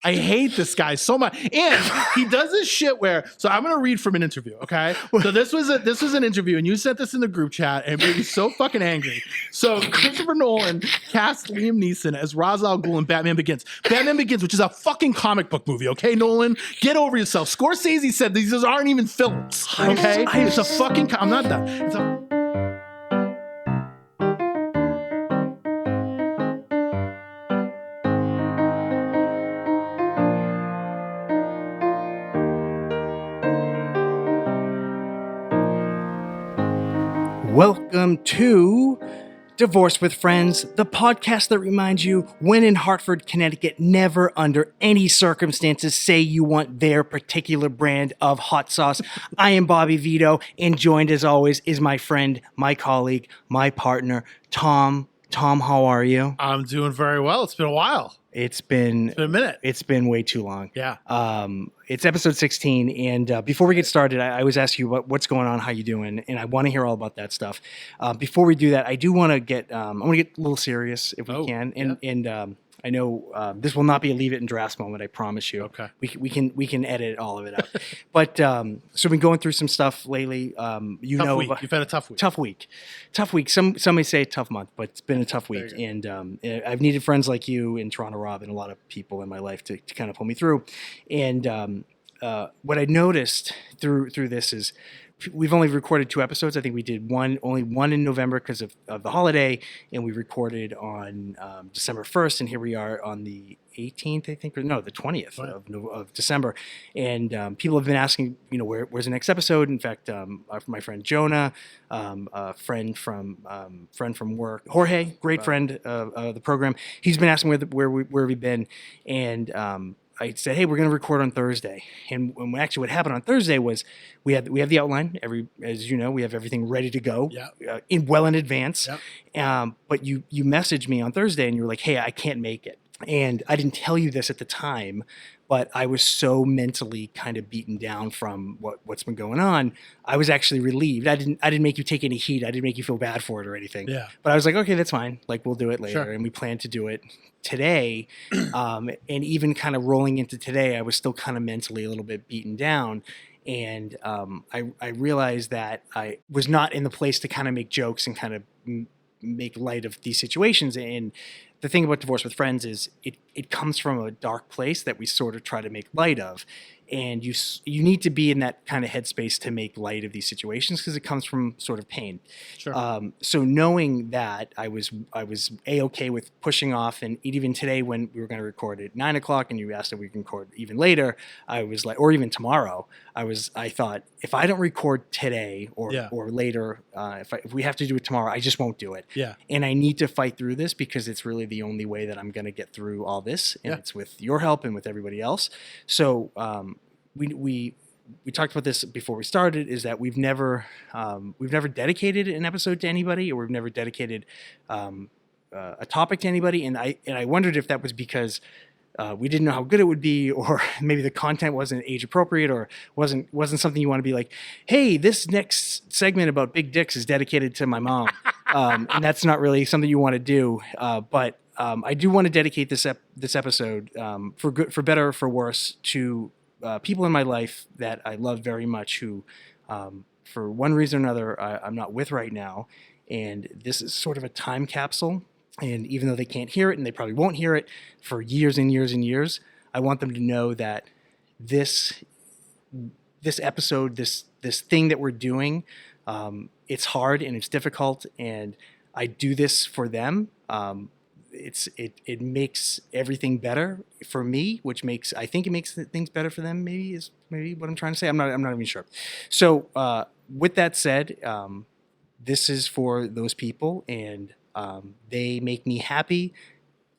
I hate this guy so much. And he does this shit where, so I'm going to read from an interview, okay? So this was an interview, and you sent this in the group chat, and it made me so fucking angry. So Christopher Nolan cast Liam Neeson as Ra's al Ghul in Batman Begins. Batman Begins, which is a fucking comic book movie, okay, Nolan? Get over yourself. Scorsese said these aren't even films, okay? It's a fucking, I'm not done. It's a Welcome to Divorce with Friends, the podcast that reminds you when in Hartford, Connecticut, never under any circumstances say you want their particular brand of hot sauce. I am Bobby Vito, and joined as always is my friend, my colleague, my partner, Tom. Tom, how are you? I'm doing very well. It's been a while. It's been a minute. It's been way too long. Yeah. It's episode 16, and before we get started, I always ask you what's going on, how you doing, and I want to hear all about that stuff. Before we do that, I do want to get I want to get a little serious if we can, and I know this will not be a leave it in drafts moment. I promise you. Okay. We can edit all of it out. But so we've been going through some stuff lately. You've had a tough week. Tough week. Some may say tough month, but it's been a tough week. And I've needed friends like you and Toronto Rob and a lot of people in my life to kind of pull me through. And what I noticed through this is we've only recorded 2 episodes. I think we did only one in November because of the holiday, and we recorded on December 1st, and here we are on the 18th, I think, or no, the 20th of December. And people have been asking, where's the next episode? In fact, my friend Jonah, a friend from work, Jorge, great friend of the program, he's been asking where we've been, and I said, hey, we're going to record on Thursday. And actually what happened on Thursday was we have the outline. As you know, we have everything ready to go in advance. Yep. But you messaged me on Thursday and you were like, hey, I can't make it. And I didn't tell you this at the time, but I was so mentally kind of beaten down from what's been going on. I was actually relieved. I didn't make you take any heat. I didn't make you feel bad for it or anything. Yeah. But I was like, okay, that's fine. Like, we'll do it later. Sure. And we plan to do it today. And even kind of rolling into today, I was still kind of mentally a little bit beaten down. And I realized that I was not in the place to kind of make jokes and kind of make light of these situations. And the thing about Divorce with Friends is it comes from a dark place that we sort of try to make light of. And you need to be in that kind of headspace to make light of these situations because it comes from sort of pain. Sure. So knowing that, I was A-okay with pushing off. And even today when we were going to record at 9 o'clock and you asked if we can record even later, I was like, or even tomorrow, I thought, if I don't record today or later, if we have to do it tomorrow, I just won't do it. Yeah. And I need to fight through this because it's really the only way that I'm going to get through all this. And it's with your help and with everybody else. So, we talked about this before we started, is that we've never dedicated an episode to anybody, or we've never dedicated a topic to anybody. And I wondered if that was because we didn't know how good it would be, or maybe the content wasn't age appropriate, or wasn't something you want to be like, hey, this next segment about big dicks is dedicated to my mom. And that's not really something you want to do. But I do want to dedicate this episode for better or for worse to people in my life that I love very much who, for one reason or another, I'm not with right now. And this is sort of a time capsule. And even though they can't hear it, and they probably won't hear it for years and years and years, I want them to know that this episode, this thing that we're doing, it's hard and it's difficult. And I do this for them. It makes everything better for me, which I think it makes things better for them. Maybe is what I'm trying to say. I'm not even sure. So with that said, this is for those people, and they make me happy,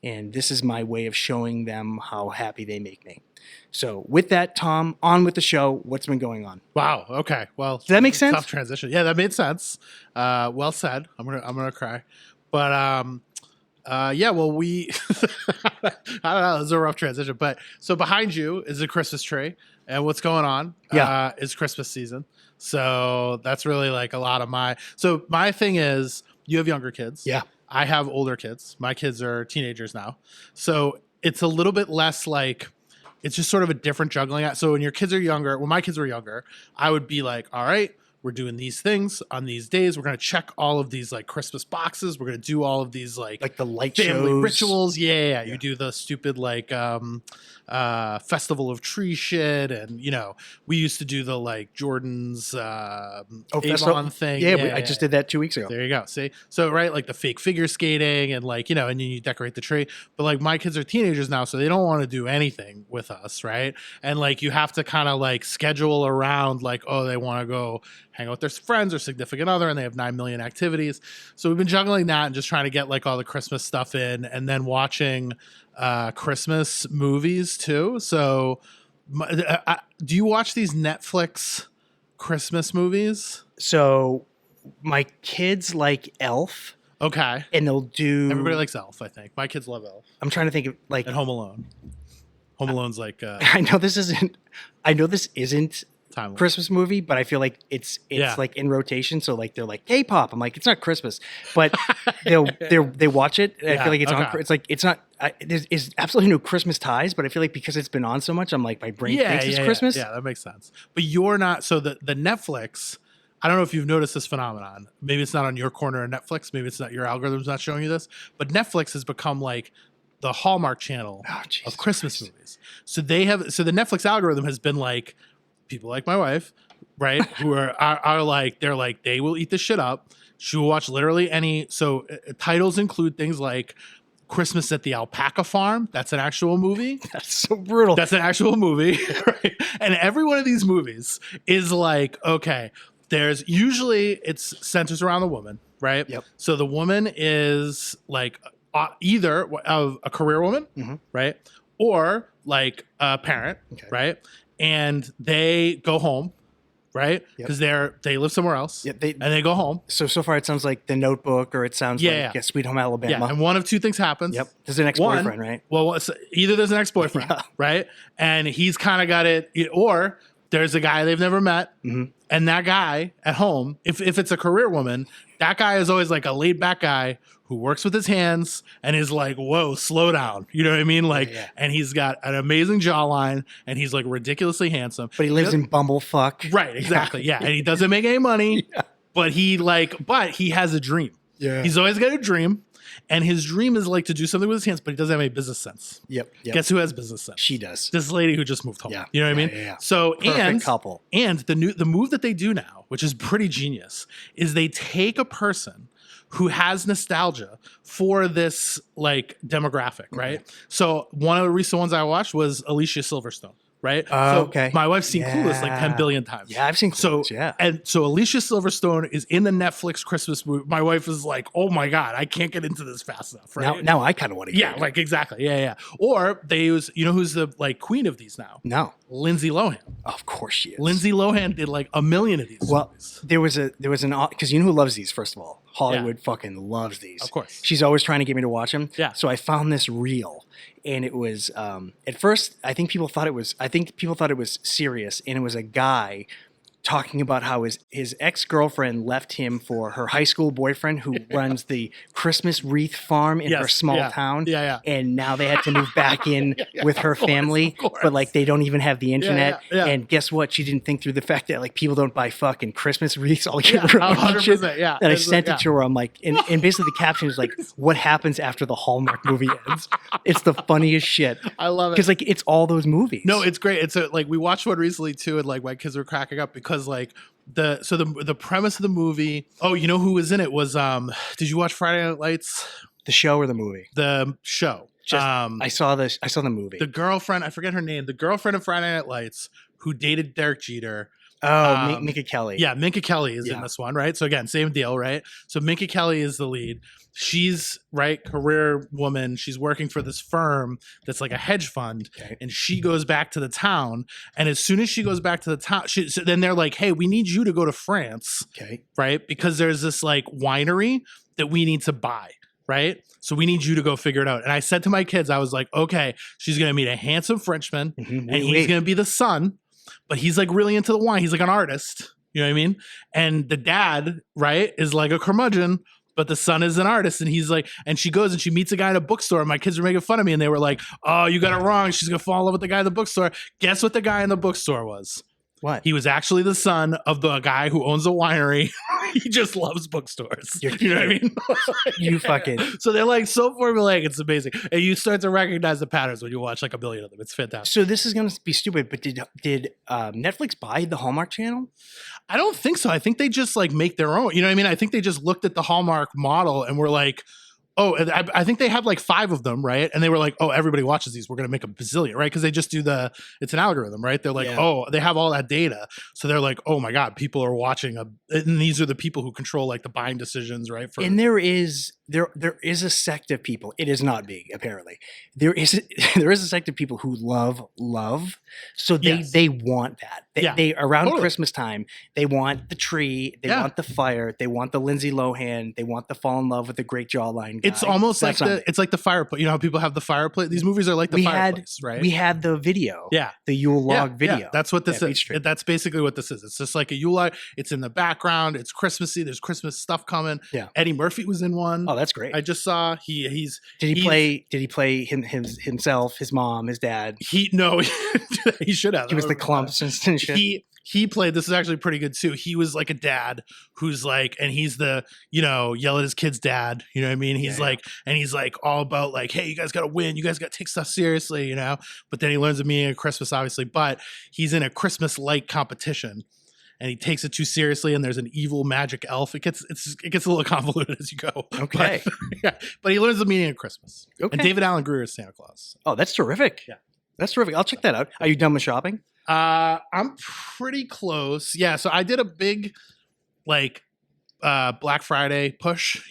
and this is my way of showing them how happy they make me. So with that, Tom, on with the show. What's been going on? Wow. Okay. Well, does that make sense? Tough transition. Yeah, that made sense. Well said. I'm gonna cry, but well, we, I don't know, it was a rough transition, but so behind you is a Christmas tree, and what's going on is Christmas season. So that's really like a lot of my thing is, you have younger kids. Yeah. I have older kids. My kids are teenagers now. So it's a little bit less like, it's just sort of a different juggling act. So when your kids are younger, when my kids were younger, I would be like, all right, we're doing these things on these days. We're going to check all of these like Christmas boxes. We're going to do all of these like the light family shows. rituals. Yeah. You do the stupid like festival of tree shit. And, you know, we used to do the like Jordan's Avon thing. Yeah, I just did that 2 weeks ago. There you go. See? So, right, like the fake figure skating and like, you know, and then you decorate the tree. But like my kids are teenagers now, so they don't want to do anything with us, right? And like you have to kind of like schedule around like, oh, they want to go hang out with their friends or significant other and they have 9 million activities. So we've been juggling that and just trying to get like all the Christmas stuff in and then watching Christmas movies too. So do you watch these Netflix Christmas movies? So my kids like Elf. Okay. And they'll do... Everybody likes Elf, I think. My kids love Elf. I'm trying to think of like... And Home Alone. Home Alone's like... I know this isn't timeless Christmas movie, but I feel like it's like in rotation. So like they're like K-pop. I'm like, it's not Christmas, but they watch it. And I feel like it's on. It's like it's not. There's absolutely no Christmas ties, but I feel like because it's been on so much, I'm like my brain thinks it's Christmas. Yeah, that makes sense. But you're not. So the Netflix. I don't know if you've noticed this phenomenon. Maybe it's not on your corner of Netflix. Maybe it's not your algorithm's not showing you this. But Netflix has become like the Hallmark channel of Christmas movies. So they have. So the Netflix algorithm has been like. People like my wife, right? Who are like, they're like, they will eat this shit up. She will watch literally any. So titles include things like Christmas at the Alpaca Farm. That's an actual movie. That's so brutal. That's an actual movie, right? And every one of these movies is like, okay, there's usually it's centers around the woman, right? Yep. So the woman is like either a career woman, right? Or like a parent, right? And they go home, right? Because they live somewhere else, and they go home. So far it sounds like The Notebook, or it sounds like Sweet Home Alabama. Yeah, and one of two things happens. Yep, there's an ex-boyfriend, right? Well, either there's an ex-boyfriend, right? And he's kind of got it, or there's a guy they've never met, and that guy at home, if it's a career woman, that guy is always like a laid-back guy who works with his hands and is like, whoa, slow down. You know what I mean? Like, and he's got an amazing jawline and he's like ridiculously handsome. But he lives in Bumblefuck. Right, exactly. Yeah. And he doesn't make any money, but he has a dream. Yeah. He's always got a dream. And his dream is like to do something with his hands, but he doesn't have any business sense. Yep. Guess who has business sense? She does. This lady who just moved home. Yeah. You know what I mean? Yeah. So perfect couple. And the move that they do now, which is pretty genius, is they take a person who has nostalgia for this like demographic, right? So one of the recent ones I watched was Alicia Silverstone. Right. So my wife's seen Clueless like 10 billion times. Yeah, I've seen Clueless. And so Alicia Silverstone is in the Netflix Christmas movie. My wife is like, oh my God, I can't get into this fast enough. Right. Now I kind of want to get it. Like exactly. Yeah. Or they use, you know, who's the like queen of these now? No. Lindsay Lohan. Of course she is. Lindsay Lohan did like 1 million of these. Well, movies. there was an, because you know who loves these, first of all? Hollywood fucking loves these. Of course. She's always trying to get me to watch them. Yeah. So I found this reel. And it was at first I think people thought it was serious, and it was a guy talking about how his ex-girlfriend left him for her high school boyfriend who runs the Christmas wreath farm in her small town. Yeah. And now they had to move back in with her family, but like they don't even have the internet. Yeah. And guess what? She didn't think through the fact that like people don't buy fucking Christmas wreaths all year round. 100%. Yeah. And I sent it to her. I'm like, and basically the caption is like, what happens after the Hallmark movie ends? It's the funniest shit. I love it. Because like it's all those movies. No, it's great. It's like we watched one recently too, and like my kids were cracking up because like the premise of the movie. Oh, you know who was in it was did you watch Friday Night Lights? The show or the movie? The show. I saw the movie. The girlfriend, I forget her name, the girlfriend of Friday Night Lights who dated Derek Jeter. Oh, Minka Kelly. Yeah, Minka Kelly is in this one, right? So again, same deal, right? So Minka Kelly is the lead. She's career woman. She's working for this firm that's like a hedge fund, and she goes back to the town. And as soon as she goes back to the town, so then they're like, "Hey, we need you to go to France, right? Because there's this like winery that we need to buy, right? So we need you to go figure it out." And I said to my kids, I was like, "Okay, she's gonna meet a handsome Frenchman, and he's gonna be the son, but he's like really into the wine. He's like an artist." You know what I mean? And the dad, right, is like a curmudgeon, but the son is an artist. And he's like, and she goes and she meets a guy in a bookstore. And my kids were making fun of me, and they were like, "Oh, you got it wrong. She's gonna fall in love with the guy in the bookstore." Guess what the guy in the bookstore was? What? He was actually the son of the guy who owns a winery. He just loves bookstores. You know what I mean? You fucking. So they're like so formulaic. It's amazing. And you start to recognize the patterns when you watch like a billion of them. It's fantastic. So this is going to be stupid, but did Netflix buy the Hallmark Channel? I don't think so. I think they just like make their own. You know what I mean? I think they just looked at the Hallmark model and were like, oh, I think they have like 5 of them, right? And they were like, oh, everybody watches these. We're going to make a bazillion, right? Because they just do it's an algorithm, right? They're like, oh, they have all that data. So they're like, oh my God, people are watching. And these are the people who control like the buying decisions, right? And there is a sect of people. It is not big, apparently. There is a sect of people who love. So they want that. They around Christmas time, they want the tree, they want the fire, they want the Lindsay Lohan, they want the fall in love with the great jawline guy. It's almost like it's like the fireplace. You know how people have the fireplace? These movies are like the fireplace, right? We had the video. Yeah. The Yule log video. Yeah. That's what this is. That's basically what this is. It's just like a Yule log. It's in the background. It's Christmassy. There's Christmas stuff coming. Yeah. Eddie Murphy was in one. Oh, that's great. I just saw Did he play himself, his mom, his dad? No, he should have. He was the clumps and shit. He played, this is actually pretty good too. He was like a dad who's like, and he's the, yell at his kid's dad. You know what I mean? He's and he's like all about like, hey, you guys got to win. You guys got to take stuff seriously, But then he learns the meaning of Christmas, obviously. But he's in a Christmas-like competition. And he takes it too seriously, and there's an evil magic elf. It gets a little convoluted as you go. Okay. But he learns the meaning of Christmas. Okay. And David Allen Greer is Santa Claus. Oh, that's terrific. Yeah. That's terrific. I'll check that out. Are you done with shopping? I'm pretty close. Yeah, so I did a big Black Friday push,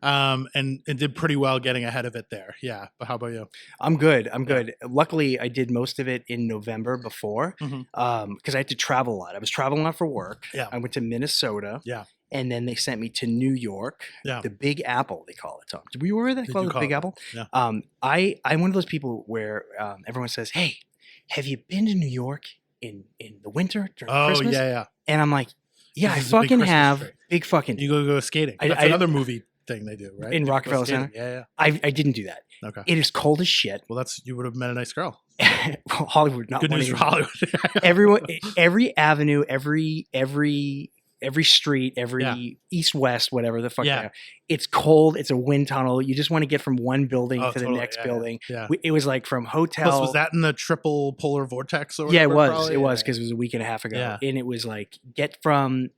and did pretty well getting ahead of it there. Yeah, but how about you? I'm good. Luckily, I did most of it in November before because I had to travel a lot. I was traveling a lot for work. Yeah. I went to Minnesota. Yeah. And then they sent me to New York, the Big Apple, they call it. Tom, were you aware they call it the Big Apple? Yeah. I'm one of those people where everyone says, "Hey, have you been to New York in the winter during Christmas?" Yeah. And I'm like, "Yeah, I This is a big fucking Christmas have tree. Big fucking." You go skating. That's another movie thing they do, right? In Rockefeller Center. Yeah. I didn't do that. Okay. It is cold as shit. Well, you would have met a nice girl. Hollywood, not good news for Hollywood. Everyone, every avenue, every street, every east-west, whatever the fuck. Yeah. It's cold. It's a wind tunnel. You just want to get from one building to the next building. Yeah. It was like from hotel. Plus, was that in the triple polar vortex or whatever? Yeah, it was. Probably? It was because it was a week and a half ago. Yeah. And it was like get from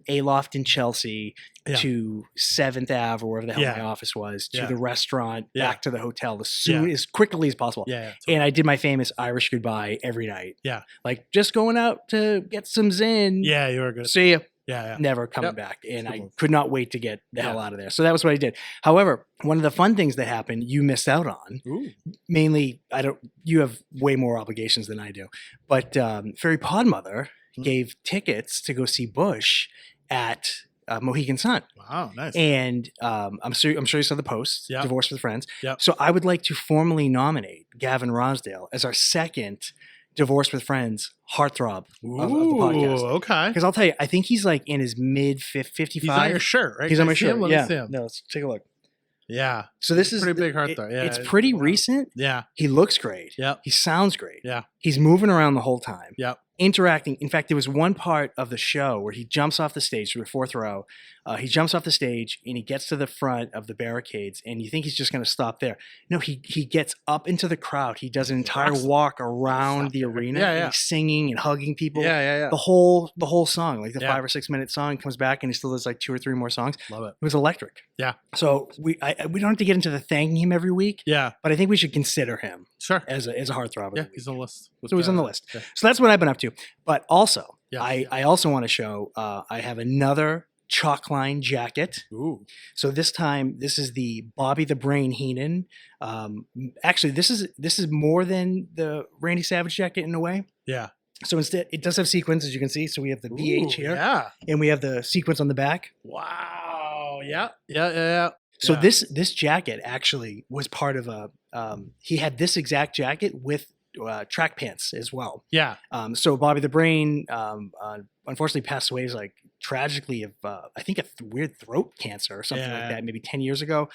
Aloft in Chelsea to 7th Ave or wherever the hell my office was to the restaurant, back to the hotel as quickly as possible. Yeah. Totally. And I did my famous Irish goodbye every night. Yeah. Like just going out to get some Zin. Yeah, you were good. See ya. Yeah. Never coming back. And I could not wait to get the hell out of there. So that was what I did. However, one of the fun things that happened, you missed out on. Ooh. Mainly, you have way more obligations than I do. But Fairy Podmother gave tickets to go see Bush at Mohegan Sun. Wow, nice. And I'm sure you saw the post, Divorce with Friends. Yep. So I would like to formally nominate Gavin Rosdale as our second Divorce with Friends heartthrob of the podcast. Okay. Because I'll tell you, I think he's like in his mid 55. He's on your shirt, right? He's on my shirt. Let me see him. No, let's take a look. Yeah. So this is pretty big heartthrob. Yeah. It's pretty recent. Yeah. He looks great. Yep. He sounds great. Yeah. He's moving around the whole time. Yep. Interacting. In fact, there was one part of the show where he jumps off the stage, through the 4th row. He jumps off the stage and he gets to the front of the barricades, and you think he's just going to stop there. No, he gets up into the crowd. He does an entire walk around the arena. Yeah, and he's singing and hugging people. Yeah. The whole song, like the 5 or 6 minute song, comes back and he still does like 2 or 3 more songs. Love it. It was electric. Yeah. So we don't have to get into the thanking him every week. Yeah. But I think we should consider him sure as a heartthrob. Yeah, he's on the list. So he's on the list. Yeah. So that's what I've been up to. But also, Yeah. I also want to show I have another chalkline jacket. Ooh. So this time, this is the Bobby the Brain Heenan. Actually, this is more than the Randy Savage jacket in a way. Yeah. So instead, it does have sequins, as you can see. So we have the BH here, Yeah. and we have the sequence on the back. Wow. Yeah. So this jacket actually was part of a. He had this exact jacket with track pants as well. Yeah. So Bobby the Brain unfortunately passed away like tragically of I think weird throat cancer or something like Yeah. that, maybe 10 years ago.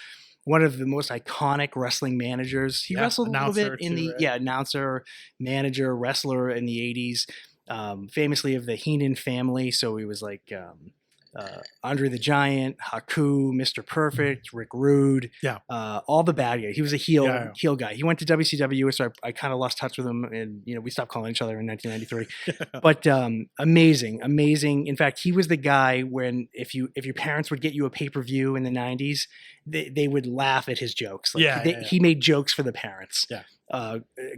One of the most iconic wrestling managers. He wrestled a little bit in the announcer, manager, wrestler in the 80s. Famously of the Heenan family. So he was like Andre the Giant, Haku, Mr. Perfect, Rick Rude, all the bad guys. He was a heel guy. He went to WCW, so I kind of lost touch with him, and we stopped calling each other in 1993. But amazing. In fact, he was the guy when if your parents would get you a pay-per-view in the 90s, they would laugh at his jokes. He made jokes for the parents.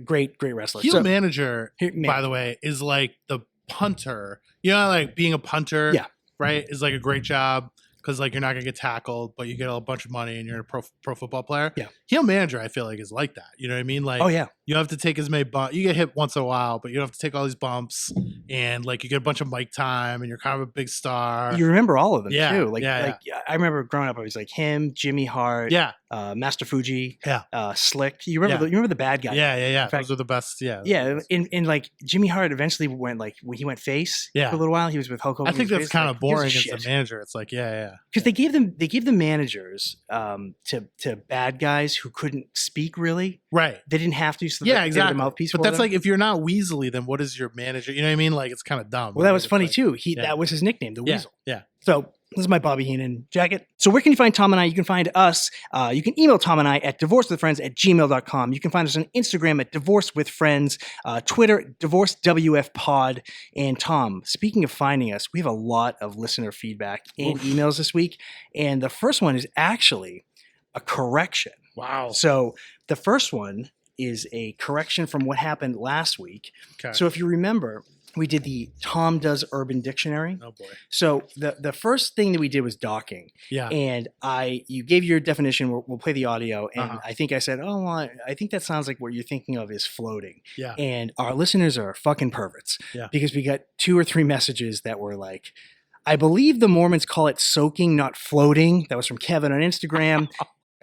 Great wrestler. Heel manager, by the way, is like the punter. Like being a punter. Right, is like a great job because like you're not gonna get tackled, but you get a bunch of money and you're a pro football player. Heel manager, I feel like, is like that. You know what I mean? Like, you have to take as many bumps. You get hit once in a while, but you don't have to take all these bumps, and like you get a bunch of mic time, and you're kind of a big star. You remember all of them too. Like I remember growing up, I was like him, Jimmy Hart, Master Fuji, Slick. You remember the bad guy? Yeah. In fact, those are the best. And like Jimmy Hart eventually went when he went face for a little while. He was with Hulk Hogan. I think that's kind of boring as a manager. It's like because they gave the managers to bad guys who couldn't speak really. Right. They didn't have to. So exactly. The mouthpiece. But that's like if you're not Weasley, then what is your manager? You know what I mean? Like it's kind of dumb. Well, that was funny too. That was his nickname, the Weasel. Yeah. So this is my Bobby Heenan jacket. So where can you find Tom and I? You can find us. You can email Tom and I at divorcewithfriends@gmail.com. You can find us on Instagram at divorcewithfriends, Twitter, divorcewfpod. And Tom, speaking of finding us, we have a lot of listener feedback and emails this week. And the first one is actually a correction. Wow. So the first one is a correction from what happened last week. Okay. So if you remember, we did the Tom Does Urban Dictionary. Oh boy. So the first thing that we did was docking. And you gave your definition. We'll play the audio. And I think I said, I think that sounds like what you're thinking of is floating. And our listeners are fucking perverts. Because we got 2 or 3 messages that were like, I believe the Mormons call it soaking, not floating. That was from Kevin on Instagram.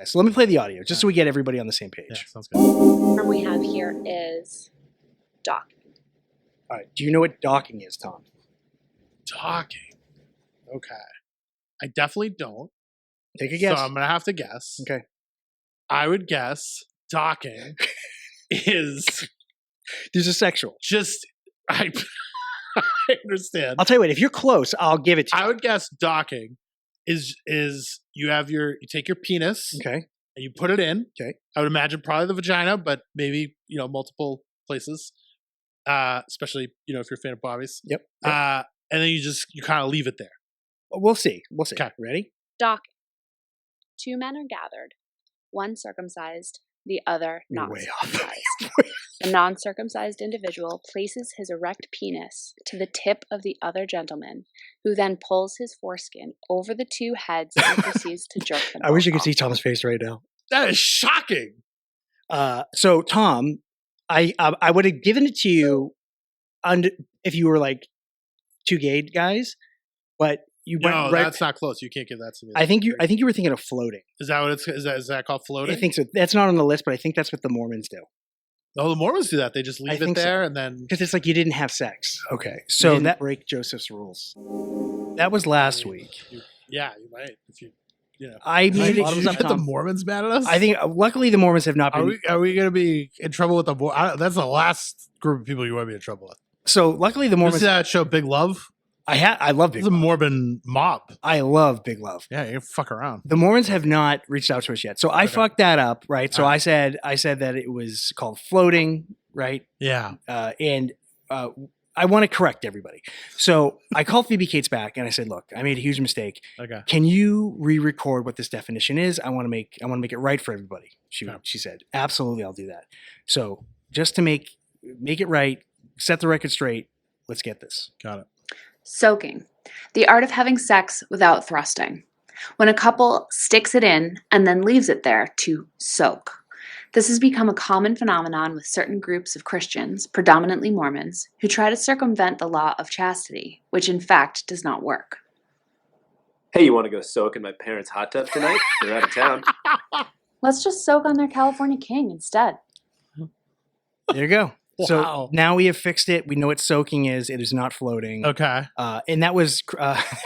So let me play the audio just so we get everybody on the same page. Yeah, sounds good. The term we have here is docking. All right. Do you know what docking is, Tom? Docking. Okay. I definitely don't. Take a guess. So I'm going to have to guess. Okay. I would guess docking is... There's a sexual. I understand. I'll tell you what, if you're close, I'll give it to you. I would guess docking is you take your penis. Okay. And you put it in. Okay. I would imagine probably the vagina, but maybe, multiple places. Especially, if you're a fan of Bobby's. Yep. And then you kind of leave it there. We'll see. Okay. Ready? Docking. 2 men are gathered, one circumcised, the other not circumcised. The non-circumcised individual places his erect penis to the tip of the other gentleman, who then pulls his foreskin over the 2 heads and proceeds to jerk them. I wish you could see Tom's face right now. That is shocking. So Tom, I would have given it to you if you were like 2 gay guys, but you went right. That's not close. You can't give that to me. I think you were thinking of floating. Is that what is that called floating? I think so. That's not on the list, but I think that's what the Mormons do. Oh, the Mormons do that. They just leave it there and then because it's like you didn't have sex. Okay, so that break Joseph's rules. That was last week. You might if you. I made it. Did you get the Mormons mad at us? I think luckily the Mormons have not been. Are we going to be in trouble with the Mormons? That's the last group of people you want to be in trouble with. So luckily the Mormons. This is that show Big Love. I love Big Love. It's a Mormon mob. I love Big Love. Yeah, you can fuck around. The Mormons have not reached out to us yet, so I fucked that up, right? So I said that it was called floating, right? Yeah. And I want to correct everybody. So I called Phoebe Cates back and I said, look, I made a huge mistake. Okay. Can you re-record what this definition is? I want to make it right for everybody. She said, absolutely, I'll do that. So just to make it right, set the record straight, let's get this. Got it. Soaking. The art of having sex without thrusting. When a couple sticks it in and then leaves it there to soak. This has become a common phenomenon with certain groups of Christians, predominantly Mormons, who try to circumvent the law of chastity, which in fact does not work. Hey, you want to go soak in my parents' hot tub tonight? They're out of town. Let's just soak on their California king instead. There you go. Wow. So now we have fixed it. We know what soaking is. It is not floating. Okay. And that was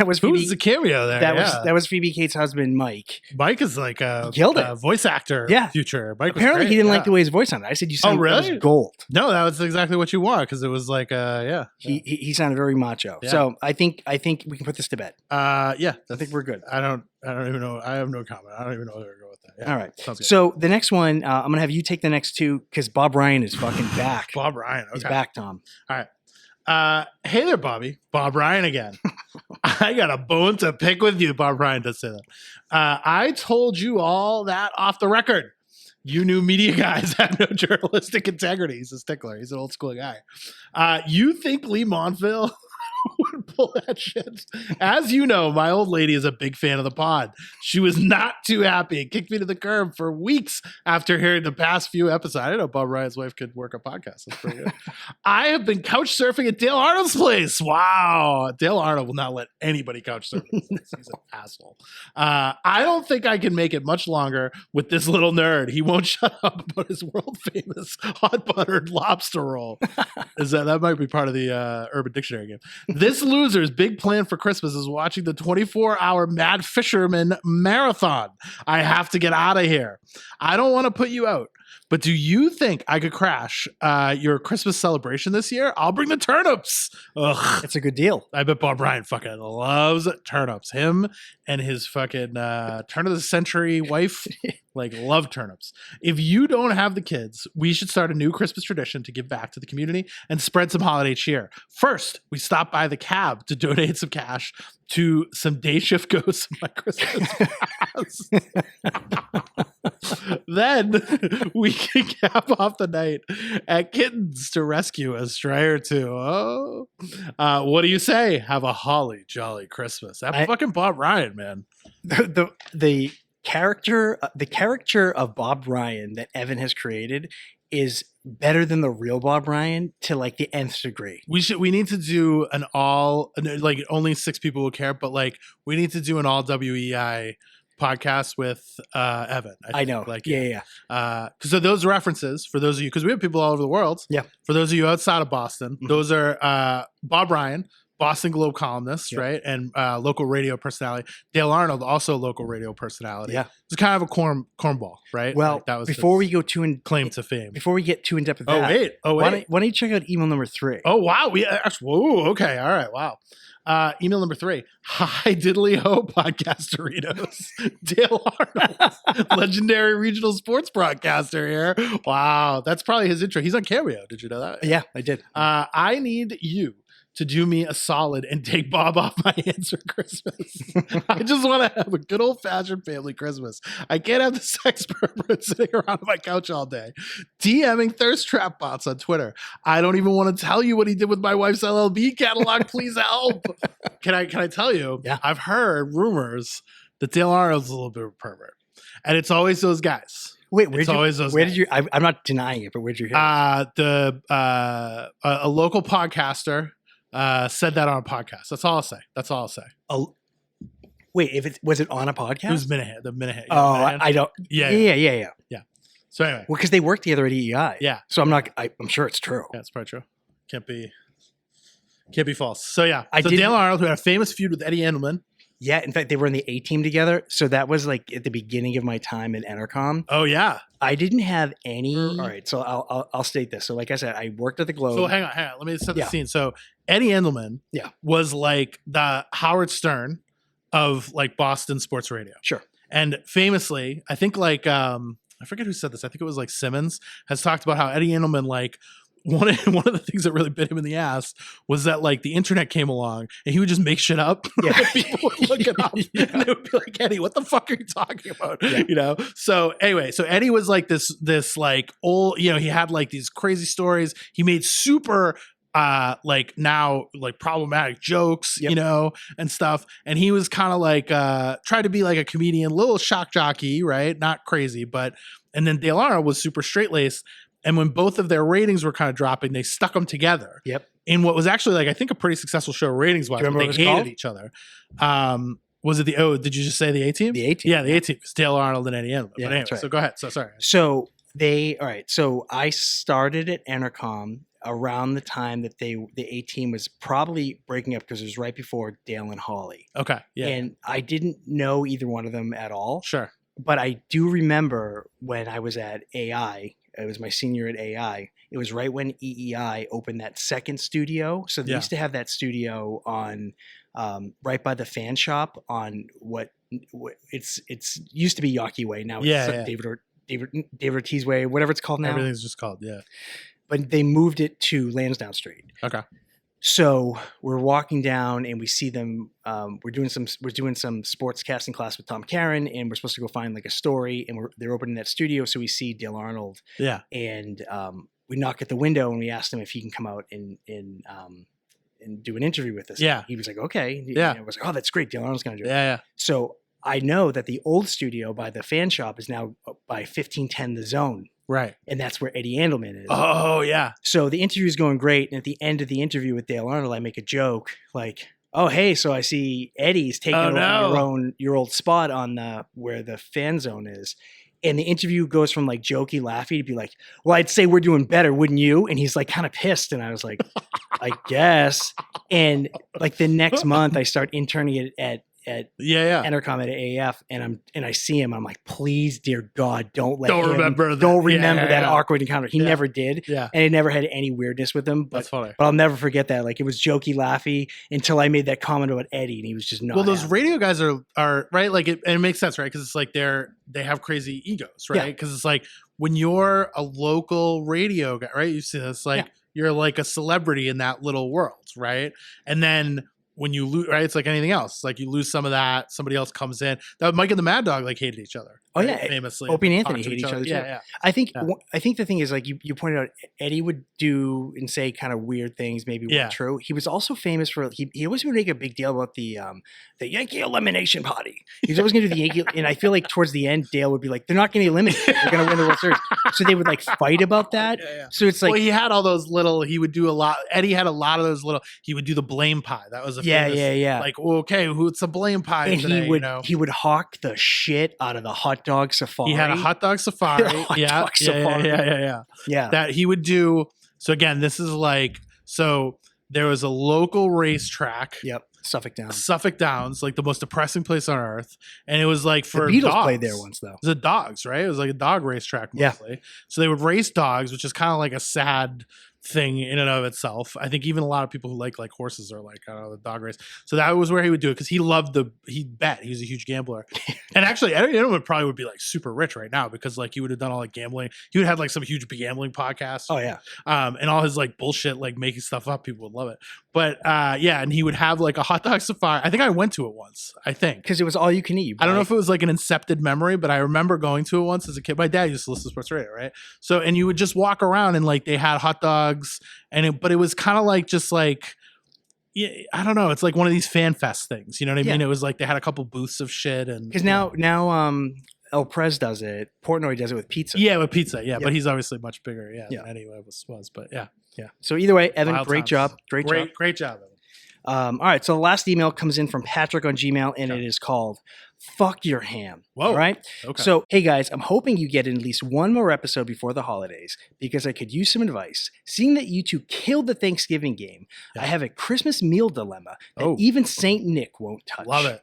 Who's Phoebe. the cameo there? That was Phoebe Cates' husband, Mike. Mike is like a Killed it. voice actor. Yeah. Future. Mike was Apparently, great, he didn't yeah. like the way his voice sounded. I said, "You sound really? gold." No, that was exactly what you want because it was like yeah. He sounded very macho. Yeah. So I think we can put this to bed. Yeah. I think we're good. I don't even know. I have no comment. I don't even know where to go with that. Yeah. All right. Sounds good. So the next one, I'm gonna have you take the next two because Bob Ryan is fucking back. Bob Ryan. Okay. He's back, Tom. All right. Hey there, Bobby. Bob Ryan again. I got a bone to pick with you. Bob Ryan does say that. I told you all that off the record. You new media guys have no journalistic integrity. He's a stickler. He's an old school guy. You think Lee Montville would pull that shit? As you know, my old lady is a big fan of the pod. She was not too happy and kicked me to the curb for weeks after hearing the past few episodes. I didn't know Bob Ryan's wife could work a podcast. That's pretty good. I have been couch surfing at Dale Arnold's place. Wow. Dale Arnold will not let anybody couch surf. He's an asshole. I don't think I can make it much longer with this little nerd. He won't shut up about his world famous hot buttered lobster roll. That might be part of the Urban Dictionary game. This loser's big plan for Christmas is watching the 24-hour Mad Fisherman marathon. I have to get out of here. I don't want to put you out, but do you think I could crash your Christmas celebration this year? I'll bring the turnips. Ugh. It's a good deal. I bet Bob Ryan fucking loves turnips. Him and his fucking turn of the century wife like love turnips. If you don't have the kids, we should start a new Christmas tradition to give back to the community and spread some holiday cheer. First, we stop by the cab to donate some cash to some day shift ghosts in my Christmas past. Then we can cap off the night at Kittens to rescue a stray or two. Oh, what do you say? Have a holly jolly Christmas. That fucking Bob Ryan, man. The character of Bob Ryan that Evan has created is better than the real Bob Ryan to like the nth degree. We need to do an all, like only 6 people will care, but like we need to do an all WEI podcast with Evan. I know. Like, yeah. So those references for those of you, because we have people all over the world. Yeah. For those of you outside of Boston, those are Bob Ryan, Boston Globe columnist, right? And local radio personality. Dale Arnold, also local radio personality. Yeah. It's kind of a cornball, right? Well, like that was before we go too in claim to fame. Before we get too in depth with Oh, that, wait. why don't you check out email number 3? Oh, wow. Whoa. Okay. All right. Wow. Email number 3. Hi, diddly ho, podcasteritos. Dale Arnold, legendary regional sports broadcaster here. Wow. That's probably his intro. He's on Cameo. Did you know that? Yeah, I did. I need you to do me a solid and take Bob off my hands for Christmas. I just want to have a good old-fashioned family Christmas. I can't have the sex pervert sitting around on my couch all day, DMing thirst trap bots on Twitter. I don't even want to tell you what he did with my wife's LLB catalog. Please help. Can I tell you? Yeah. I've heard rumors that Dale Arnold's a little bit of a pervert. And it's always those guys. Wait, where did you? I'm not denying it, but where'd you hear it? A local podcaster said that on a podcast. That's all I'll say. Wait, was it on a podcast? It was Minahan. The Minahan. Oh, I don't. Yeah. So anyway, well, because they work together at EEI. Yeah. So I'm sure it's true. Yeah, it's probably true. Can't be false. So yeah. So Dale Arnold, who had a famous feud with Eddie Endelman. Yeah, in fact, they were in the A-Team together. So that was like at the beginning of my time in Entercom. Oh yeah. I didn't have any. All right, so I'll state this. So like I said, I worked at the Globe. So hang on. Let me set the scene. So Eddie Endelman was like the Howard Stern of like Boston sports radio. Sure. And famously, I think like I forget who said this. I think it was like Simmons has talked about how Eddie Endelman like one of the things that really bit him in the ass was that like the internet came along and he would just make shit up. Yeah. People would look it up and they would be like, Eddie, what the fuck are you talking about? Yeah. You know? So anyway, so Eddie was like this like old, you know, he had like these crazy stories. He made super like now like problematic jokes, you know, and stuff. And he was kind of like tried to be like a comedian, little shock jockey, right? Not crazy, but and then Dale Arnold was super straight laced. And when both of their ratings were kind of dropping, they stuck them together. Yep. In what was actually like I think a pretty successful show ratings wise. Remember They what it was hated called? each other. Was it did you just say the A-Team? The A-Team. Yeah, the A-Team. It's Dale Arnold and Eddie Endelman. Yeah, but anyway, that's right. so go ahead. So sorry. So All right. So I started at Entercom around the time that the A team was probably breaking up because it was right before Dale and Holly. Okay. Yeah. And I didn't know either one of them at all. Sure. But I do remember when I was at AI, it was my senior at AI. It was right when EEI opened that second studio. So they used to have that studio on right by the fan shop on what it's used to be Yawkey Way. Now it's David Ortiz Way, whatever it's called now. Everything's just called, yeah. But they moved it to Lansdowne Street. Okay. So we're walking down and we see them. We're doing some sports casting class with Tom Caron, and we're supposed to go find like a story. And they're opening that studio, so we see Dale Arnold. Yeah. And we knock at the window and we asked him if he can come out and do an interview with us. Yeah. He was like, okay. Yeah. And I was like, oh, that's great. Dale Arnold's going to do it. Yeah. So I know that the old studio by the fan shop is now by 1510 The Zone. Right. And that's where Eddie Andelman is. Oh, yeah. So the interview is going great. And at the end of the interview with Dale Arnold, I make a joke like, oh, hey, so I see Eddie's taking over your old spot on where the fan zone is. And the interview goes from like jokey, laughy to be like, well, I'd say we're doing better, wouldn't you? And he's like kind of pissed. And I was like, I guess. And like the next month I start interning at Entercom at AAF, and I see him. I'm like, please, dear God, don't remember that awkward encounter. He never did, and I never had any weirdness with him. But, that's funny. But I'll never forget that. Like it was jokey, laughy until I made that comment about Eddie, and he was just not. Well, those radio guys are right. Like it makes sense, right? Because it's like they have crazy egos, right? Because it's like when you're a local radio guy, right? You see this, like you're like a celebrity in that little world, right? And then when you lose, right, it's like anything else. Like you lose some of that, somebody else comes in. That Mike and the Mad Dog like hated each other. Oh, right? yeah. Famously. Opie and Anthony hate each other too. Yeah. I think the thing is, like you pointed out, Eddie would do and say kind of weird things, maybe weren't true. He was also famous for he always would make a big deal about the Yankee elimination party. He was always going to do the Yankee, and I feel like towards the end, Dale would be like, "They're not going to eliminate. They're going to win the World Series." So they would like fight about that. So it's like, well, he had all those little. He would do a lot. Eddie had a lot of those little. He would do the blame pie. That was a famous, like, okay, who's the blame pie? And today, he would hawk the shit out of the hot dog safari. He had a hot dog safari. Yeah. That he would do. So again, this is like, so there was a local racetrack. Yep. Suffolk Downs, like the most depressing place on earth. And it was like for the Beatles dogs. played there once though. It was dogs, right? It was like a dog racetrack mostly. Yeah. So they would race dogs, which is kind of like a sad thing in and of itself. I think even a lot of people who like horses are like, the dog race. So that was where he would do it because he bet. He was a huge gambler. And actually, Eddie Andelman probably would be like super rich right now because like he would have done all like gambling. He would have like some huge gambling podcast. Oh yeah. And all his like bullshit, like making stuff up, people would love it. But and he would have like a hot dog safari. I think I went to it once, because it was all you can eat. I don't know if it was like an incepted memory, but I remember going to it once as a kid. My dad used to listen to sports radio, right? So, and you would just walk around and like they had hot dogs but it was kind of like just like, I don't know. It's like one of these fan fest things. You know what I mean? It was like they had a couple booths of shit. And because now El Prez does it. Portnoy does it with pizza. Yeah, with pizza. Yeah, but he's obviously much bigger. Yeah, than Eddie was. But yeah. So either way, Evan, Wild great times. job. Great job. Evan. All right. So the last email comes in from Patrick on Gmail, and it is called "Fuck Your Ham." Whoa. All right. Okay. So hey guys, I'm hoping you get at least one more episode before the holidays because I could use some advice. Seeing that you two killed the Thanksgiving game, I have a Christmas meal dilemma that even Saint Nick won't touch. Love it.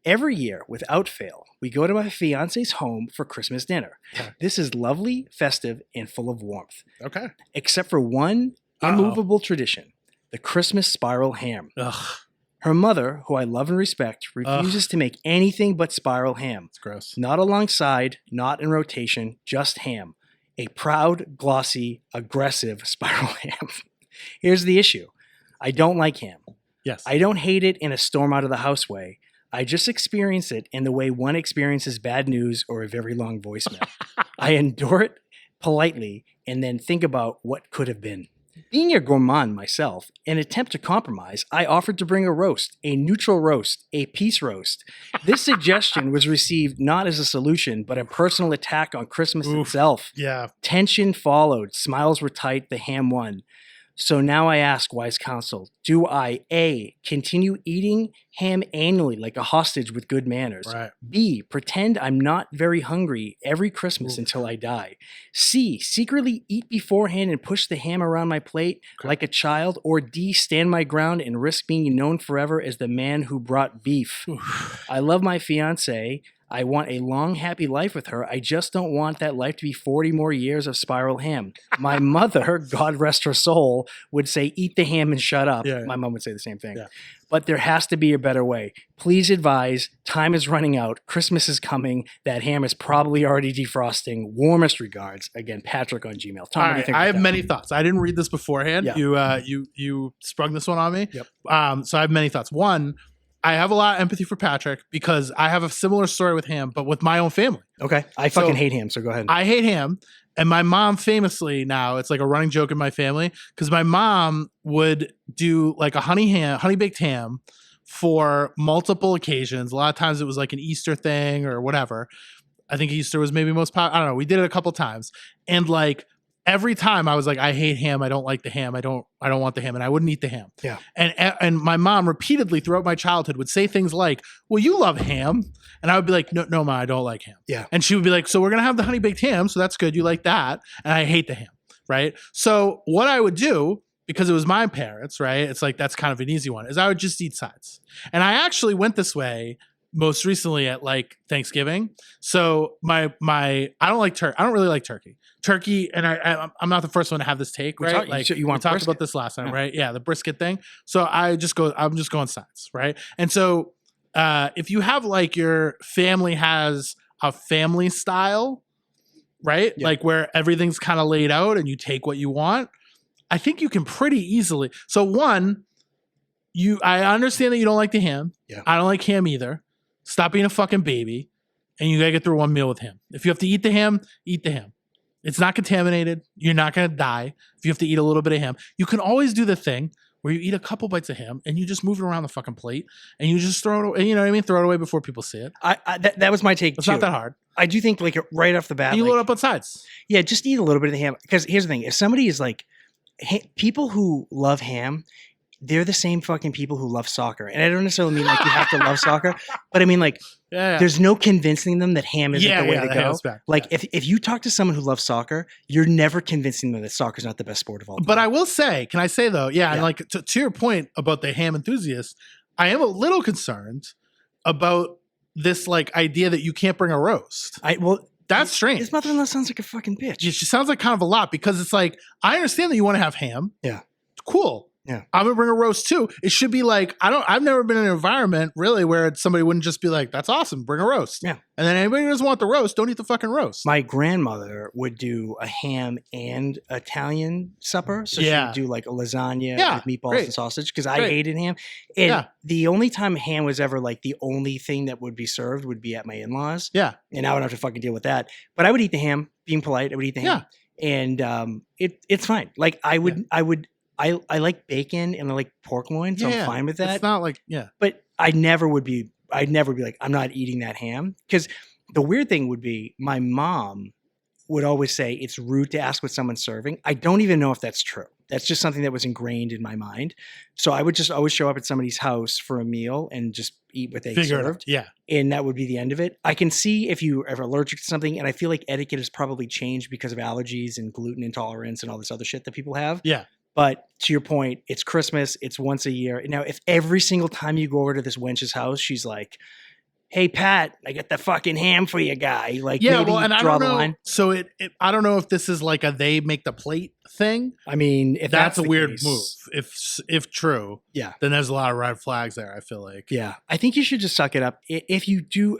Every year, without fail, we go to my fiance's home for Christmas dinner. Okay. This is lovely, festive, and full of warmth. Okay. Except for one immovable tradition: the Christmas spiral ham. Ugh. Her mother, who I love and respect, refuses to make anything but spiral ham. It's gross. Not alongside, not in rotation, just ham. A proud, glossy, aggressive spiral ham. Here's the issue. I don't like ham. Yes. I don't hate it in a storm out of the house way. I just experience it in the way one experiences bad news or a very long voicemail. I endure it politely and then think about what could have been. Being a gourmand myself, in an attempt to compromise, I offered to bring a roast, a neutral roast, a peace roast. This suggestion was received not as a solution, but a personal attack on Christmas itself. Yeah. Tension followed. Smiles were tight. The ham won. So now I ask wise counsel, do I A, continue eating ham annually like a hostage with good manners? Right. B, pretend I'm not very hungry every Christmas until I die? C, secretly eat beforehand and push the ham around my plate like a child? Or D, stand my ground and risk being known forever as the man who brought beef? I love my fiance. I want a long, happy life with her. I just don't want that life to be 40 more years of spiral ham. My mother, God rest her soul, would say, eat the ham and shut up. Yeah. My mom would say the same thing. Yeah. But there has to be a better way. Please advise. Time is running out. Christmas is coming. That ham is probably already defrosting. Warmest regards. Again, Patrick on Gmail. Tom, All what do you right, think I about have that? many thoughts. I didn't read this beforehand. Yeah. You sprung this one on me. Yep. So I have many thoughts. One, I have a lot of empathy for Patrick because I have a similar story with ham, but with my own family. Okay. I fucking hate ham, so go ahead. I hate ham. And my mom famously now, it's like a running joke in my family because my mom would do like a honey baked ham for multiple occasions. A lot of times it was like an Easter thing or whatever. I think Easter was maybe most popular. I don't know. We did it a couple times. And like every time I was like, I hate ham. I don't like the ham. I don't want the ham. And I wouldn't eat the ham. Yeah. And my mom repeatedly throughout my childhood would say things like, well, you love ham. And I would be like, no, Mom, I don't like ham. Yeah. And she would be like, so we're going to have the honey baked ham. So that's good. You like that. And I hate the ham. Right. So what I would do, because it was my parents, right? It's like, that's kind of an easy one, is I would just eat sides. And I actually went this way most recently at like Thanksgiving. So I don't like turkey. I don't really like turkey. Turkey, and I'm not the first one to have this take, right? You want we talked brisket? about this last time, right? Yeah, the brisket thing. So I'm just going sides, right? And so if you have like your family has a family style, right? Yeah. Like where everything's kind of laid out and you take what you want, I think you can pretty easily. So one, I understand that you don't like the ham. Yeah. I don't like ham either. Stop being a fucking baby, and you gotta get through one meal with ham. If you have to eat the ham, eat the ham. It's not contaminated. You're not gonna die if you have to eat a little bit of ham. You can always do the thing where you eat a couple bites of ham and you just move it around the fucking plate and you just throw it away. You know what I mean? Throw it away before people see it. That was my take It's too. not that hard. I do think like right off the bat, And you like, load up on sides. yeah, just eat a little bit of the ham. Because here's the thing: if somebody is like, people who love ham, they're the same fucking people who love soccer. And I don't necessarily mean like you have to love soccer, but I mean like Yeah. there's no convincing them that ham isn't the way to the go. ham's back. Like if you talk to someone who loves soccer, you're never convincing them that soccer's not the best sport of all time. But I will say, can I say though, Yeah. and like to your point about the ham enthusiast, I am a little concerned about this like idea that you can't bring a roast. That's strange. His mother-in-law sounds like a fucking bitch. She sounds like kind of a lot because it's like, I understand that you want to have ham. Yeah. Cool. Yeah. I'm gonna bring a roast too. It should be like, I've never been in an environment really where somebody wouldn't just be like, that's awesome, bring a roast. Yeah. And then anybody who doesn't want the roast, don't eat the fucking roast. My grandmother would do a ham and Italian supper. So she Yeah. would do like a lasagna Yeah, with meatballs great. and sausage because I Great. hated ham. And Yeah. the only time ham was ever like the only thing that would be served would be at my in-laws. Yeah. And I would have to fucking deal with that. But I would eat the ham, being polite. I would eat the ham. And it's fine. Like I like bacon and I like pork loin, so I'm fine with that. It's not like, But I'd never be like, I'm not eating that ham. Because the weird thing would be my mom would always say it's rude to ask what someone's serving. I don't even know if that's true. That's just something that was ingrained in my mind. So I would just always show up at somebody's house for a meal and just eat what they figure it served. out. Yeah. And that would be the end of it. I can see if you're ever allergic to something, and I feel like etiquette has probably changed because of allergies and gluten intolerance and all this other shit that people have. Yeah. But to your point, it's Christmas. It's once a year. Now, if every single time you go over to this wench's house, she's like, hey, Pat, I got the fucking ham for you, guy. Like, Yeah, maybe well, and I draw don't the know. line. So I don't know if this is like a they make the plate thing. I mean, if That's a the weird case, move. If true, Yeah. then there's a lot of red flags there. I feel like. Yeah. I think you should just suck it up. If you do,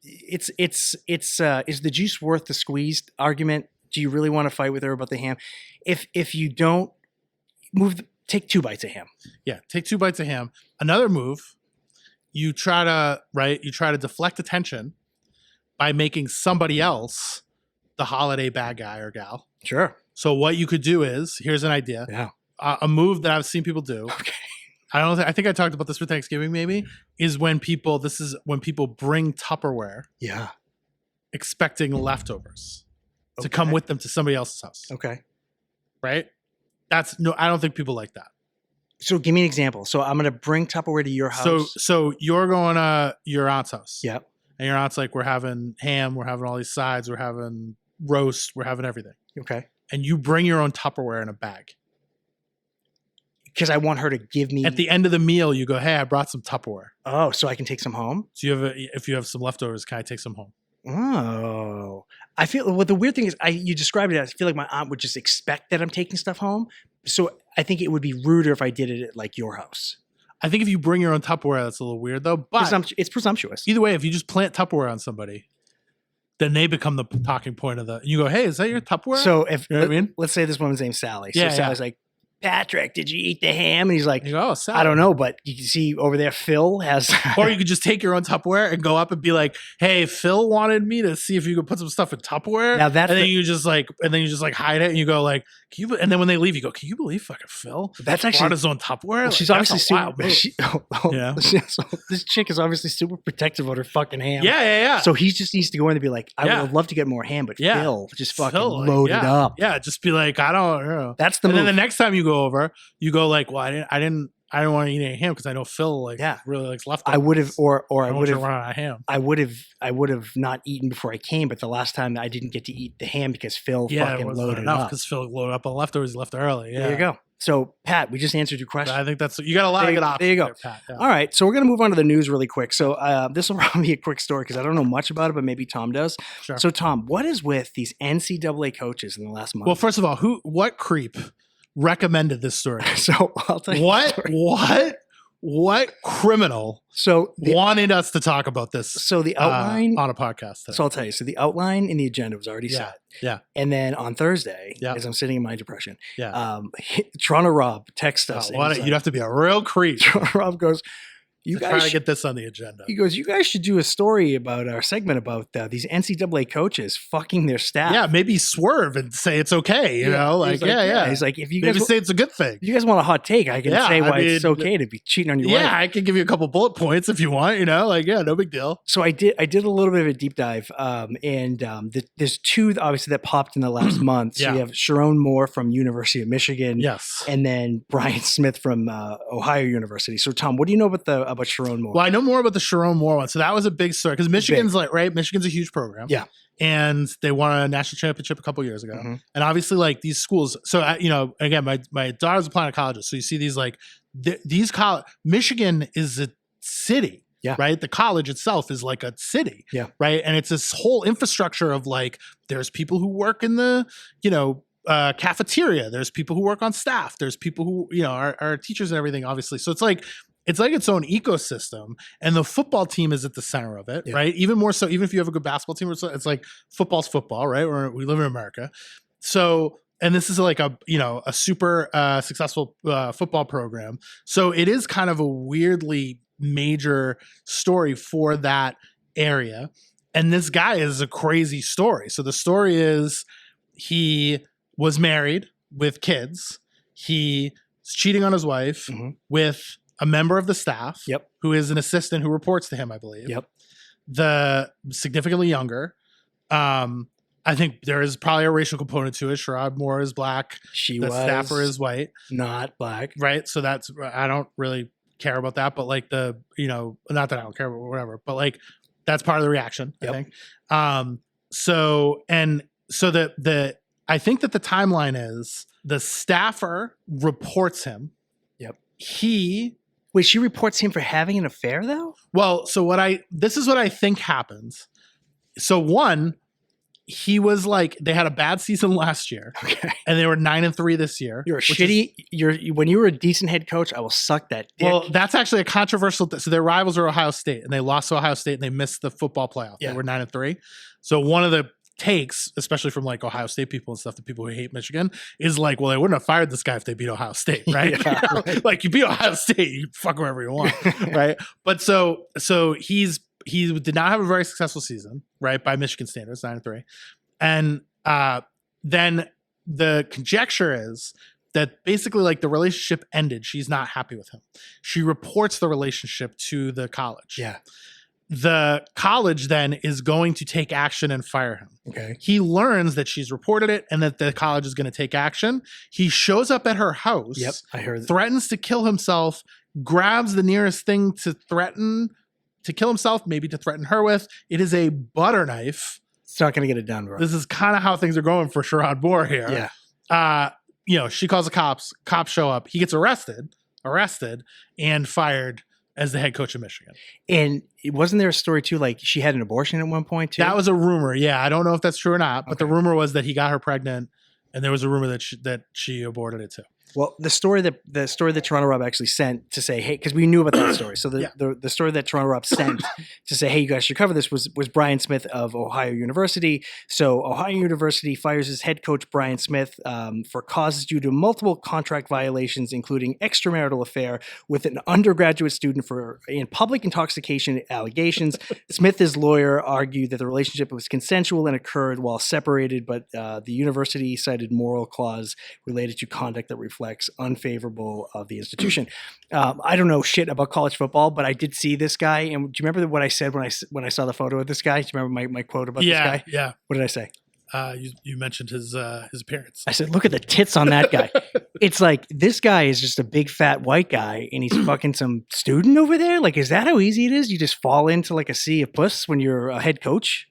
is the juice worth the squeeze argument? Do you really want to fight with her about the ham? If you don't take 2 bites of ham. Yeah, take 2 bites of ham. Another move, you try to deflect attention by making somebody else the holiday bad guy or gal. Sure. So what you could do is, here's an idea. Yeah. A move that I've seen people do. Okay. I think I talked about this for Thanksgiving maybe, is when people bring Tupperware Yeah. expecting leftovers to come with them to somebody else's house. Okay. Right? I don't think people like that. So give me an example. So I'm going to bring Tupperware to your house. So you're going to your aunt's house. Yep. And your aunt's like, we're having ham, we're having all these sides, we're having roast, we're having everything. Okay. And you bring your own Tupperware in a bag. Because I want her to give me. At the end of the meal, you go, hey, I brought some Tupperware. Oh, so I can take some home? So if you have some leftovers, can I take some home? Oh, I feel the weird thing is you described it as I feel like my aunt would just expect that I'm taking stuff home. So I think it would be ruder if I did it at like your house. I think if you bring your own Tupperware, that's a little weird though. But it's presumptuous. Either way, if you just plant Tupperware on somebody, then they become the talking point of the. You go, hey, is that your Tupperware? So if you know what I mean, let's say this woman's name's Sally. So yeah, Sally's like, Patrick, did you eat the ham? And he's like, you go, oh, Sally. I don't know, but you can see over there, Phil has. Or you could just take your own Tupperware and go up and be like, hey, Phil wanted me to see if you could put some stuff in Tupperware. Now that's and then you just like hide it and you go like, can you? And then when they leave, you go, can you believe fucking Phil? That's actually brought his own Tupperware. Like, she's obviously super. Yeah. So this chick is obviously super protective of her fucking ham. Yeah. So he just needs to go in and be like, I would love to get more ham, but Phil just fucking load it up. Yeah, just be like, I don't know. That's the move. And then the next time you go over, you go like, well, I didn't want to eat any ham because I know Phil really likes leftovers. I would have, or I would have run out of ham. I would have not eaten before I came, but the last time I didn't get to eat the ham because Phil fucking loaded up. Because Phil loaded up on leftovers. He left early. Yeah. There you go. So Pat, we just answered your question. I think you got a lot of good options. There you go. There, Pat. Yeah. All right, so we're gonna move on to the news really quick. So this will probably be a quick story because I don't know much about it, but maybe Tom does. Sure. So Tom, what is with these NCAA coaches in the last month? Well, first of all, what creep recommended this story? So I'll tell you what criminal wanted us to talk about this? So the outline on a podcast today. So I'll tell you. So the outline in the agenda was already set. Yeah. And then on Thursday, as I'm sitting in my depression, Toronto Rob texts us. You'd have to be a real creep. Toronto Rob goes, "You guys try to get this on the agenda." He goes, "You guys should do a story about our segment about these NCAA coaches fucking their staff." Yeah, maybe swerve and say it's okay. You know, like He's like, if you guys say it's a good thing. If you guys want a hot take, I can say why it's okay to be cheating on your wife. Yeah, I can give you a couple bullet points if you want. You know, like no big deal. So I did a little bit of a deep dive, and there's two obviously that popped in the last month. So you have Sharon Moore from University of Michigan, and then Brian Smith from Ohio University. So Tom, what do you know about Sharon Moore? Well, I know more about the Sharon Moore one. So that was a big story because Michigan's Michigan's a huge program. Yeah. And they won a national championship a couple years ago. Mm-hmm. And obviously like these schools. So, again, my daughter's applying to colleges. So you see these these college, Michigan is a city. Yeah. Right. The college itself is like a city. Yeah. Right. And it's this whole infrastructure of there's people who work in the, cafeteria. There's people who work on staff. There's people who, are teachers and everything, obviously. So it's like its own ecosystem, and the football team is at the center of it, right? Even more so, even if you have a good basketball team, it's like football's football, right? We live in America. So, and this is like a super successful football program. So it is kind of a weirdly major story for that area. And this guy is a crazy story. So the story is he was married with kids. He was cheating on his wife with a member of the staff who is an assistant who reports to him, I believe. The significantly younger. I think there is probably a racial component to it. Sherrod Moore is black. The staffer is white. Not black. Right. So I don't really care about that, but not that I don't care about whatever, but that's part of the reaction, I think. So I think that the timeline is the staffer reports him. Wait, she reports him for having an affair, though? Well, so this is what I think happens. So one, he was they had a bad season last year, and they were 9-3 this year. You're when you were a decent head coach, I will suck that dick. Well, that's actually a controversial. So their rivals are Ohio State, and they lost to Ohio State, and they missed the football playoff. They were 9-3. So one of the takes, especially from Ohio State people and stuff, the people who hate Michigan, is well, they wouldn't have fired this guy if they beat Ohio State, right? You beat Ohio State, you fuck whoever you want, right? But so he did not have a very successful season, right, by Michigan standards, 9-3, and then the conjecture is that basically the relationship ended. She's not happy with him. She reports the relationship to the college. Yeah. the college then is going to take action and fire him. Okay. He learns that she's reported it and that the college is going to take action. He shows up at her house. Yep, I heard that. Threatens to kill himself, grabs the nearest thing to threaten to kill himself, maybe to threaten her with. It is a butter knife. It's not going to get it done, bro. This is kind of how things are going for Sherrod Moore here. Yeah. She calls the cops. Cops show up. He gets arrested, and fired as the head coach of Michigan. And wasn't there a story too, like she had an abortion at one point too? That was a rumor. Yeah, I don't know if that's true or not, but the rumor was that he got her pregnant, and there was a rumor that she aborted it too. Well, the story that Toronto Rob actually sent to say, hey, because we knew about that story. So the story that Toronto Rob sent to say, hey, you guys should cover this was Brian Smith of Ohio University. So Ohio University fires his head coach, Brian Smith, for causes due to multiple contract violations, including extramarital affair with an undergraduate student in public intoxication allegations. Smith's lawyer argued that the relationship was consensual and occurred while separated, but the university cited moral clause related to conduct that reflects unfavorable of the institution. I don't know shit about college football, but I did see this guy. And do you remember what I said when I saw the photo of this guy? Do you remember my quote about this guy? Yeah. What did I say? You mentioned his appearance. I said, look at the tits on that guy. It's like, this guy is just a big fat white guy and he's fucking some student over there. Like, is that how easy it is? You just fall into like a sea of puss when you're a head coach?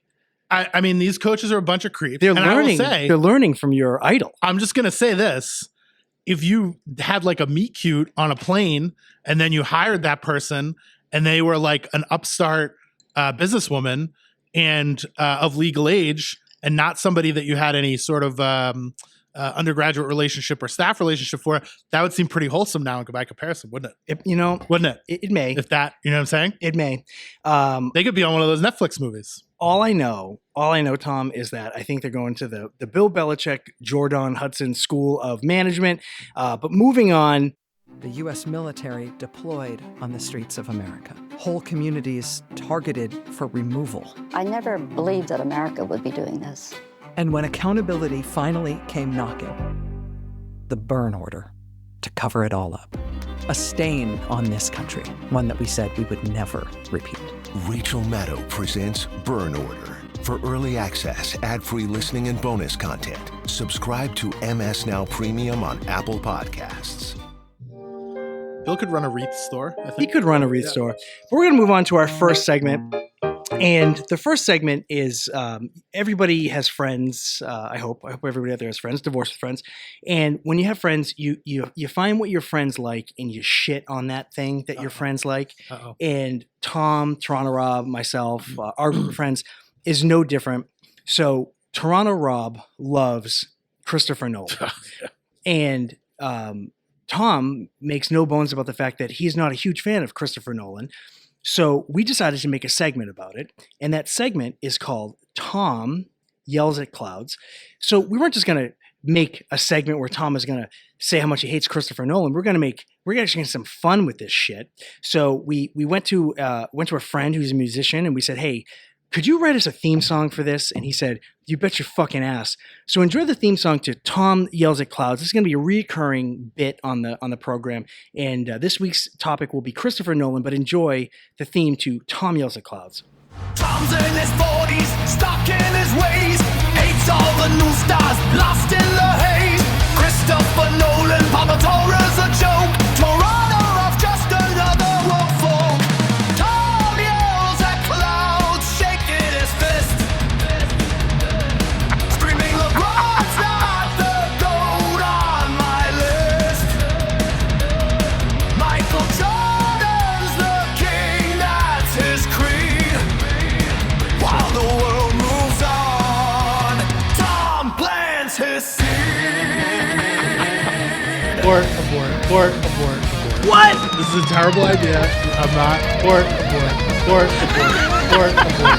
I mean, these coaches are a bunch of creeps. They're learning from your idol. I'm just going to say this. If you had like a meet cute on a plane and then you hired that person and they were like an upstart businesswoman and of legal age and not somebody that you had any sort of undergraduate relationship or staff relationship for, that would seem pretty wholesome now by comparison, wouldn't it? Wouldn't it? It may. If that, you know what I'm saying? It may. They could be on one of those Netflix movies. All I know, Tom, is that I think they're going to the Bill Belichick, Jordan Hudson School of Management. But moving on. The U.S. military deployed on the streets of America. Whole communities targeted for removal. I never believed that America would be doing this. And when accountability finally came knocking, the burn order to cover it all up. A stain on this country, one that we said we would never repeat. Rachel Maddow presents Burn Order. For early access, ad-free listening, and bonus content, subscribe to MS Now Premium on Apple Podcasts. Bill could run a wreath store, I think. He could run a wreath store. But we're going to move on to our first segment. And the first segment is everybody has friends. I hope everybody out there has friends, divorced friends. And when you have friends, you find what your friends like and you shit on that thing that your friends like. And Tom, Toronto Rob, myself, our group of friends is no different. So Toronto Rob loves Christopher Nolan. And Tom makes no bones about the fact that he's not a huge fan of Christopher Nolan. So we decided to make a segment about it. And that segment is called Tom Yells at Clouds. So we weren't just going to make a segment where Tom is going to say how much he hates Christopher Nolan. We're actually get some fun with this shit. So we went to a friend who's a musician and we said, hey, could you write us a theme song for this? And he said, you bet your fucking ass. So enjoy the theme song to Tom Yells at Clouds. This is going to be a recurring bit on the program. And this week's topic will be Christopher Nolan, but enjoy the theme to Tom Yells at Clouds. Tom's in his 40s, stuck in his ways. Hates all the new stars, lost in the haze. Christopher Nolan, Papa Torah's a joke. Toronto of just another woeful. Tom yells at clouds, shaking his fist. Screaming, LeBron's not the GOAT on my list. Michael Jordan's the king, that's his creed. While the world moves on, Tom plants his seed. Abort. What? This is a terrible idea. I'm not. Abort.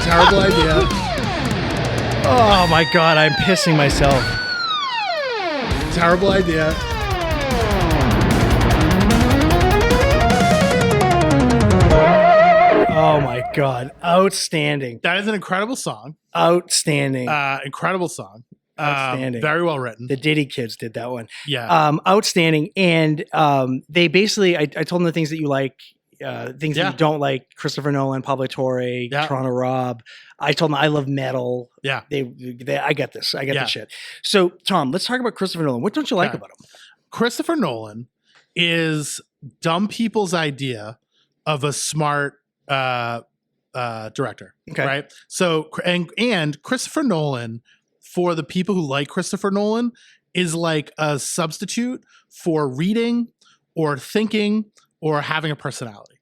Terrible idea. Oh my God, I'm pissing myself. Terrible idea. Oh my God, outstanding. That is an incredible song. Outstanding. Incredible song. Outstanding. Very well written. The Diddy Kids did that one. Yeah. Outstanding. And they basically, I told them the things that you like things that you don't like. Christopher Nolan, Pablo Torre, Toronto Rob. I told them I love metal. Yeah. I get this. I get this shit. So, Tom, let's talk about Christopher Nolan. What don't you like about him? Christopher Nolan is dumb people's idea of a smart director. Okay. Right? So, and Christopher Nolan, for the people who like Christopher Nolan, is like a substitute for reading or thinking or having a personality.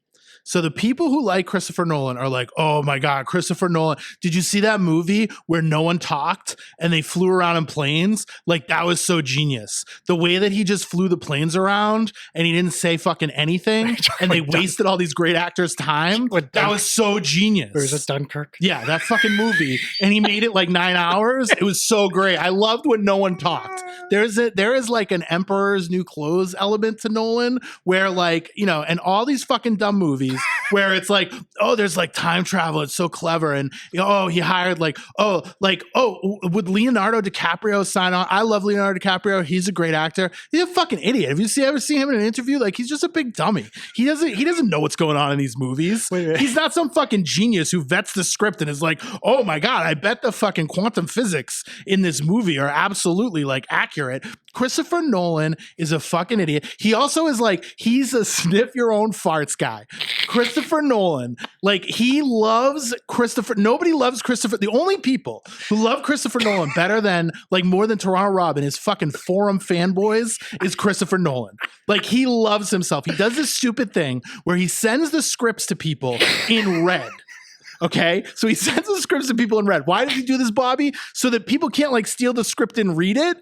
So the people who like Christopher Nolan are like, oh my God, Christopher Nolan. Did you see that movie where no one talked and they flew around in planes? Like, that was so genius. The way that he just flew the planes around and he didn't say fucking anything and they wasted all these great actors' time. That was so genius. Or is it Dunkirk? Yeah, that fucking movie. And he made it like 9 hours. It was so great. I loved when no one talked. There is like an Emperor's New Clothes element to Nolan where, like, you know, and all these fucking dumb movies where it's like, oh, there's like time travel. It's so clever. And, you know, oh, he hired would Leonardo DiCaprio sign on? I love Leonardo DiCaprio. He's a great actor. He's a fucking idiot. Have you ever seen him in an interview? Like, he's just a big dummy. He doesn't know what's going on in these movies. He's not some fucking genius who vets the script and is like, oh my God, I bet the fucking quantum physics in this movie are absolutely like accurate. Christopher Nolan is a fucking idiot. He also is like, he's a sniff your own farts guy. Christopher Nolan, like, he loves Christopher. Nobody loves Christopher. The only people who love Christopher Nolan better than, like, more than Toronto Rob and his fucking forum fanboys is Christopher Nolan. Like, he loves himself. He does this stupid thing where he sends the scripts to people in red. Okay, so he sends the scripts to people in red. Why does he do this, Bobby? So that people can't like steal the script and read it.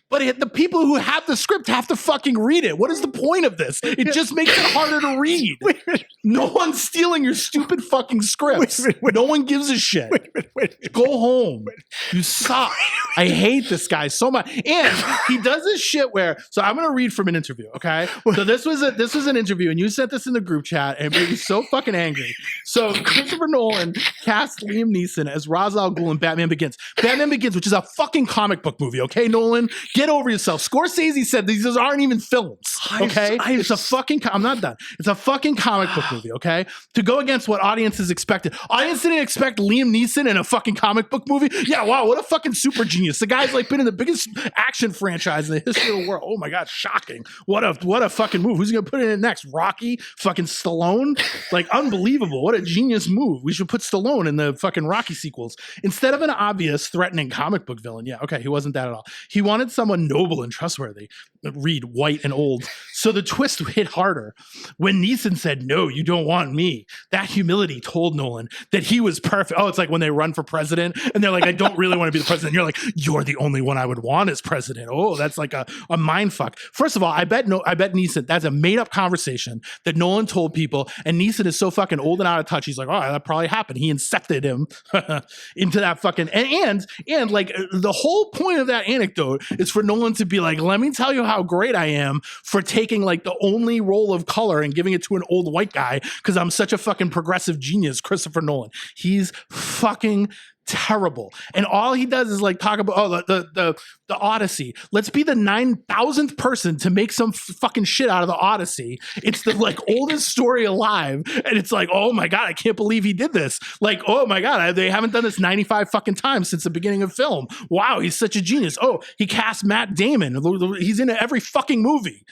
But the people who have the script have to fucking read it. What is the point of this? It just makes it harder to read. No one's stealing your stupid fucking scripts. No one gives a shit. Go home. You suck. I hate this guy so much. And he does this shit where, so I'm going to read from an interview, okay? So this was an interview, and you sent this in the group chat, and it made me so fucking angry. So Christopher Nolan cast Liam Neeson as Ra's al Ghul in Batman Begins. Batman Begins, which is a fucking comic book movie, okay, Nolan? Get over yourself. Scorsese said these aren't even films, okay? It's a fucking, I'm not done. It's a fucking comic book movie, okay? To go against what audiences expected. Audience didn't expect Liam Neeson in a fucking comic book movie. Yeah, wow, what a fucking super genius. The guy's like been in the biggest action franchise in the history of the world. Oh my God, shocking. What a fucking move. Who's gonna put it in next? Rocky? Fucking Stallone? Like, unbelievable. What a genius move. We should put Stallone in the fucking Rocky sequels. Instead of an obvious threatening comic book villain. Yeah, okay, he wasn't that at all. He wanted someone noble and trustworthy. Read white and old. So the twist hit harder. When Neeson said, no, you don't want me, that humility told Nolan that he was perfect. Oh, it's like when they run for president and they're like, I don't really want to be the president. You're like, you're the only one I would want as president. Oh, that's like a mind fuck. First of all, I bet Neeson, that's a made up conversation that Nolan told people, and Neeson is so fucking old and out of touch. He's like, oh, that probably happened. He incepted him into that fucking, and like the whole point of that anecdote is for Nolan to be like, let me tell you how great I am for taking like the only role of color and giving it to an old white guy because I'm such a fucking progressive genius, Christopher Nolan. He's fucking terrible. And all he does is like talk about, the Odyssey. Let's be the 9,000th person to make some fucking shit out of the Odyssey. It's the like oldest story alive. And it's like, oh my God, I can't believe he did this. Like, oh my God, they haven't done this 95 fucking times since the beginning of film. Wow, he's such a genius. Oh, he cast Matt Damon. He's in every fucking movie.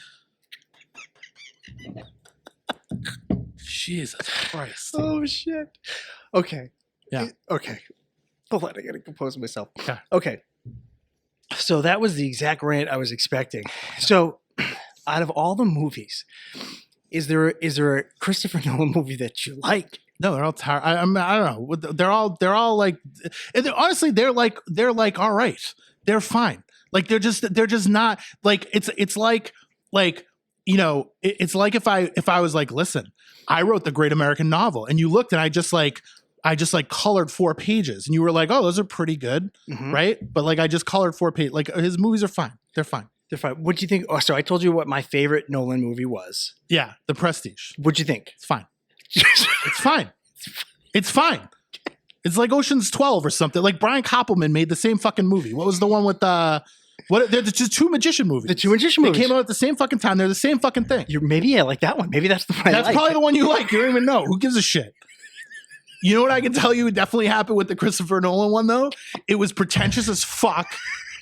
Jesus Christ. Oh shit. Okay. Yeah. Okay. Hold on, I gotta compose myself. Okay. Okay. So that was the exact rant I was expecting. So out of all the movies, is there a Christopher Nolan movie that you like? No, they're all tired. I don't know. They're all like, honestly, they're like all right. They're fine. Like they're just not like it's like you know, it's like if I was like, listen, I wrote the great American novel, and you looked and I just colored 4 pages, and you were like, oh, those are pretty good, right? But like I just colored 4 pages. Like his movies are fine. They're fine. They're fine. What do you think? Oh, so I told you what my favorite Nolan movie was. Yeah, The Prestige. What'd you think? It's fine. It's fine. It's fine. It's like Ocean's 12 or something. Like Brian Koppelman made the same fucking movie. What was the one with What? They're just two magician movies. The two magician They movies. came out at the same fucking time. They're the same fucking thing. Maybe I like that one. Maybe that's the one I That's like. probably the one you like. You don't even know. Who gives a shit? You know what I can tell you definitely happened with the Christopher Nolan one, though? It was pretentious as fuck,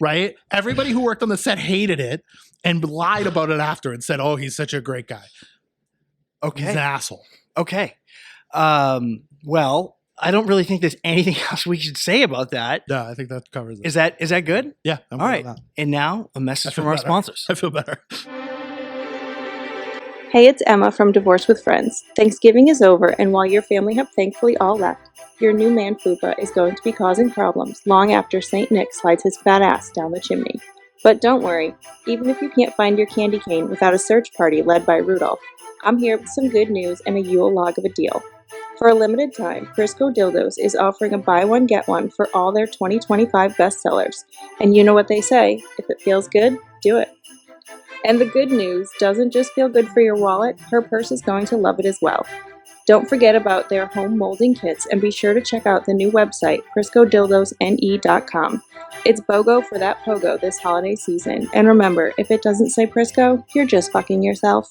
right? Everybody who worked on the set hated it and lied about it after and said, oh, he's such a great guy. Okay. He's an asshole. Okay. Well, I don't really think there's anything else we should say about that. Yeah, I think that covers it. Is that good? Yeah. I'm All good right. with that. And now a message I feel from our better. sponsors. I feel better. Hey, it's Emma from Divorce with Friends. Thanksgiving is over, and while your family have thankfully all left, your new man Fupa is going to be causing problems long after St. Nick slides his fat ass down the chimney. But don't worry, even if you can't find your candy cane without a search party led by Rudolph, I'm here with some good news and a Yule log of a deal. For a limited time, Crisco Dildos is offering a buy one get one for all their 2025 bestsellers. And you know what they say, if it feels good, do it. And the good news doesn't just feel good for your wallet, her purse is going to love it as well. Don't forget about their home molding kits and be sure to check out the new website, CriscoDildosNE.com. It's BOGO for that pogo this holiday season. And remember, if it doesn't say Prisco, you're just fucking yourself.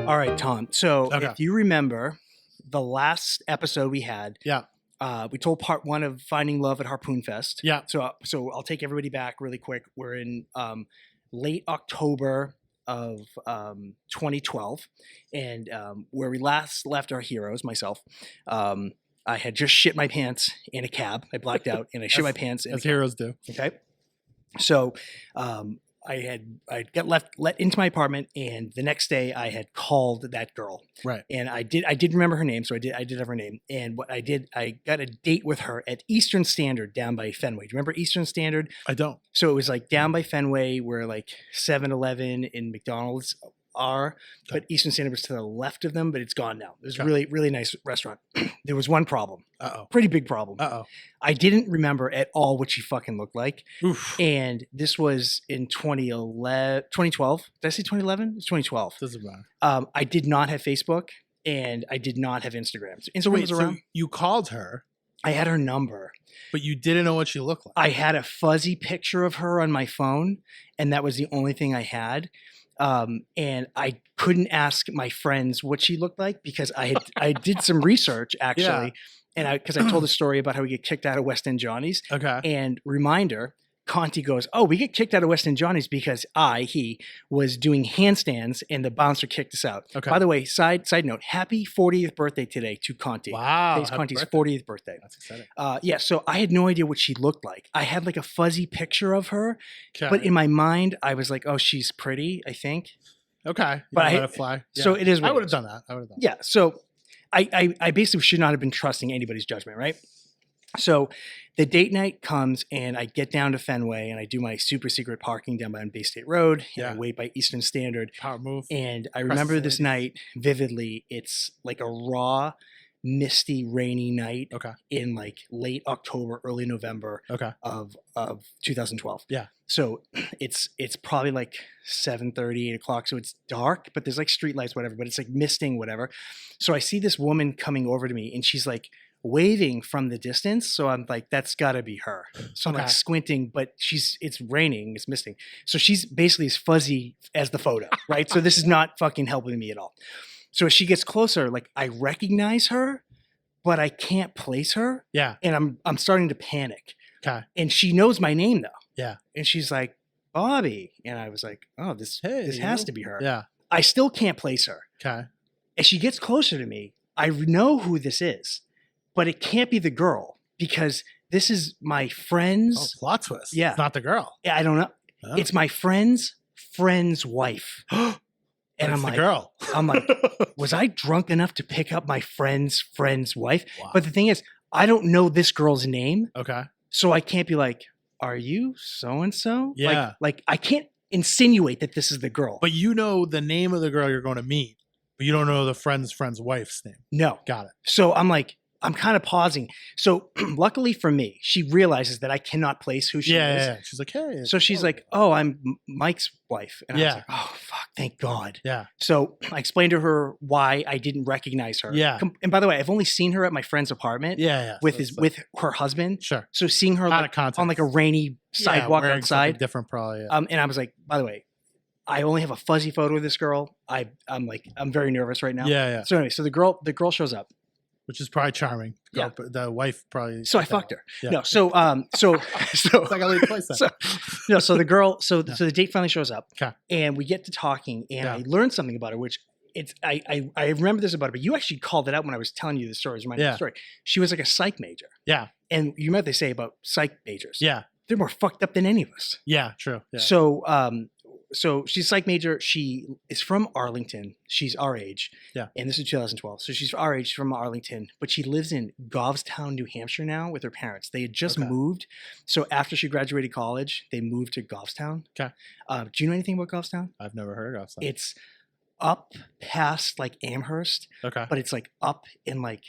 All right, Tom. So Okay. if you remember the last episode we had, Yeah. we told part one of Finding Love at Harpoon Fest. Yeah. So I'll take everybody back really quick. We're in late October of 2012, and where we last left our heroes, myself, I had just shit my pants in a cab. I blacked out and I shit my pants in a As cab. heroes do. Okay. So I got let into my apartment, and the next day I had called that girl. Right. And I did remember her name, so I did have her name. And what I did, I got a date with her at Eastern Standard down by Fenway. Do you remember Eastern Standard? I don't. So it was like down by Fenway where like 7-Eleven and McDonald's are, but Eastern Standard was to the left of them, but it's gone now. It was a really, really nice restaurant. There was one problem. Uh-oh. Pretty big problem. Uh-oh. I didn't remember at all what she fucking looked like. Oof. And this was in 2012. Did I say 2011? It's 2012. Doesn't matter. I did not have Facebook, and I did not have Instagram. So Instagram So wait, was so around. you called her, I had her number. but you didn't know what she looked like. I had a fuzzy picture of her on my phone, and that was the only thing I had. And I couldn't ask my friends what she looked like because I did some research actually, and because I told a story about how we get kicked out of West End Johnny's. Okay. And reminder, Conti goes, "Oh, we get kicked out of West End Johnny's because he was doing handstands and the bouncer kicked us out." Okay. By the way, side note, happy 40th birthday today to Conti. Wow. Today's happy Conti's birthday. 40th birthday. That's exciting. Yeah, so I had no idea what she looked like. I had like a fuzzy picture of her, Okay. but in my mind, I was like, "Oh, she's pretty," I think. Okay. But You I- let it fly. so it is what I it would have is. done that. I would have done Yeah, so I basically should not have been trusting anybody's judgment, right? So the date night comes, and I get down to Fenway, and I do my super secret parking down by Bay State Road, and I Yeah. wait by Eastern Standard. that. Power move. And I Press remember the this lady. night vividly. It's like a raw, misty, rainy night Okay. in like late October, early November Okay. of 2012. Yeah. So it's probably like 7:30, 8 o'clock. So it's dark, but there's like streetlights, whatever, but it's like misting, whatever. So I see this woman coming over to me, and she's like waving from the distance. So I'm like, that's gotta be her. So I'm like Okay. squinting, but it's raining, it's misting. So she's basically as fuzzy as the photo, right? So this is not fucking helping me at all. So as she gets closer, like I recognize her, but I can't place her. Yeah. And I'm starting to panic. Okay. And she knows my name though. Yeah. And she's like, "Bobby." And I was like, "Oh, this has to be her." Yeah. I still can't place her. Okay. As she gets closer to me, I know who this is, but it can't be the girl because this is my Oh, friend's. plot twist. Yeah. It's not the girl. I don't know. Oh. It's my friend's wife. And It's I'm the like, girl. I'm like, was I drunk enough to pick up my friend's wife? Wow. But the thing is, I don't know this girl's name, Okay. so I can't be like, "Are you so and so?" Yeah. Like I can't insinuate that this is the girl. But you know the name of the girl you're going to meet, but you don't know the friend's wife's name. No. Got it. So I'm like, I'm kind of pausing. So luckily for me, she realizes that I cannot place who she is. Yeah. She's like, hey. So she's like, "Oh, I'm Mike's wife." And I was Yeah. like, "Oh, fuck." thank God. Yeah. So I explained to her why I didn't recognize her. Yeah. And by the way, I've only seen her at my friend's apartment. Yeah. With So his it's like- with her husband. Sure. So seeing her Out like, of context. on like a rainy sidewalk wearing outside. something different, probably. Yeah. And I was like, by the way, I only have a fuzzy photo of this girl. I'm very nervous right now. Yeah. So anyway, so the girl shows up. Which is probably charming. Yeah. But the wife probably. So I fucked her. Yeah. No, so It's like I leave twice then. so the girl, so the date finally shows up, Okay. and we get to talking, and Yeah. I learned something about her, which I remember this about her, but you actually called it out when I was telling you the story. Reminded me of the story. She was like a psych major. Yeah. And you remember they say about psych majors. Yeah. They're more fucked up than any of us. Yeah. True. Yeah. So she's a psych major. She is from Arlington. She's our age. Yeah. And this is 2012. So she's our age, from Arlington, but she lives in Goffstown, New Hampshire now with her parents. They had just moved. So after she graduated college, they moved to Goffstown. Okay. Do you know anything about Goffstown? I've never heard of that. It's up past like Amherst, Okay. but it's like up in like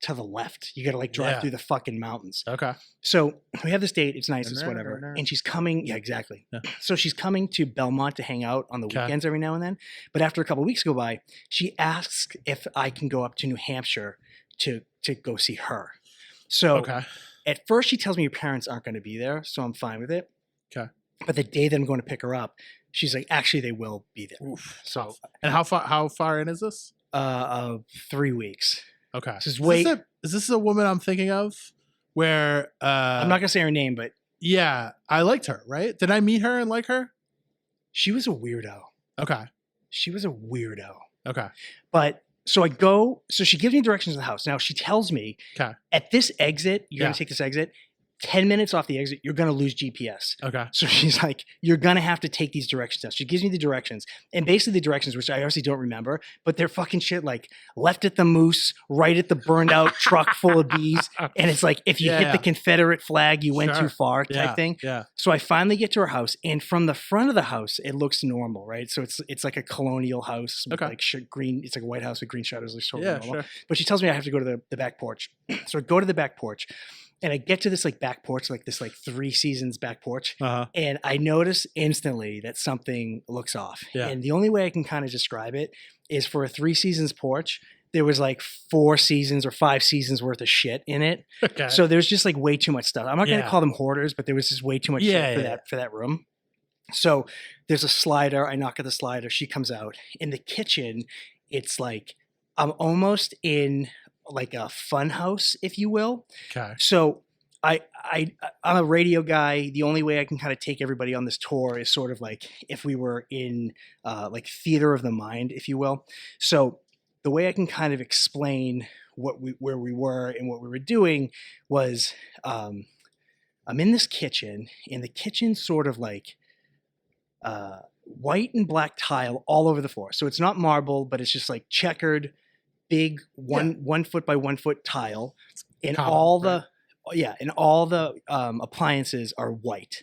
to the left. You got to like drive through the fucking mountains. Okay. So we have this date. It's nice. It's whatever. And she's coming. Yeah, exactly. Yeah. So she's coming to Belmont to hang out on the weekends every now and then. But after a couple of weeks go by, she asks if I can go up to New Hampshire to go see her. So at first she tells me your parents aren't going to be there. So I'm fine with it. Okay. But the day that I'm going to pick her up, she's like, actually, they will be there. Oof. So, and how far in is this? 3 weeks. Okay. This is Is this a woman I'm thinking of? Where I'm not gonna say her name, but yeah, I liked her. Right? Did I meet her and like her? She was a weirdo. Okay. She was a weirdo. Okay. But so I go. So she gives me directions to the house. Now she tells me at this exit, you're gonna take this exit. 10 minutes off the exit, you're going to lose GPS. Okay. So she's like, you're going to have to take these directions out. She gives me the directions. And basically the directions, which I obviously don't remember, but they're fucking shit like left at the moose, right at the burned out truck full of bees. And it's like, if you hit the Confederate flag, you went too far type thing. Yeah. So I finally get to her house. And from the front of the house, it looks normal, right? So it's like a colonial house. With like green. It's like a white house with green shutters. It's totally normal. Sure. But she tells me I have to go to the back porch. So I go to the back porch. And I get to this like back porch, like this like 3 Seasons back porch. And I notice instantly that something looks off. Yeah. And the only way I can kind of describe it is for a 3 Seasons porch, there was like 4 seasons or 5 seasons worth of shit in it. Okay. So there's just like way too much stuff. I'm not going to call them hoarders, but there was just way too much shit for that room. So there's a slider. I knock at the slider. She comes out. In the kitchen, it's like I'm almost in like a fun house, if you will. Okay. So I'm a radio guy. The only way I can kind of take everybody on this tour is sort of like if we were in like theater of the mind, if you will. So the way I can kind of explain where we were and what we were doing was I'm in this kitchen, and the kitchen's sort of like white and black tile all over the floor. So it's not marble, but it's just like checkered, big 1 foot by 1 foot tile, and all the appliances are white.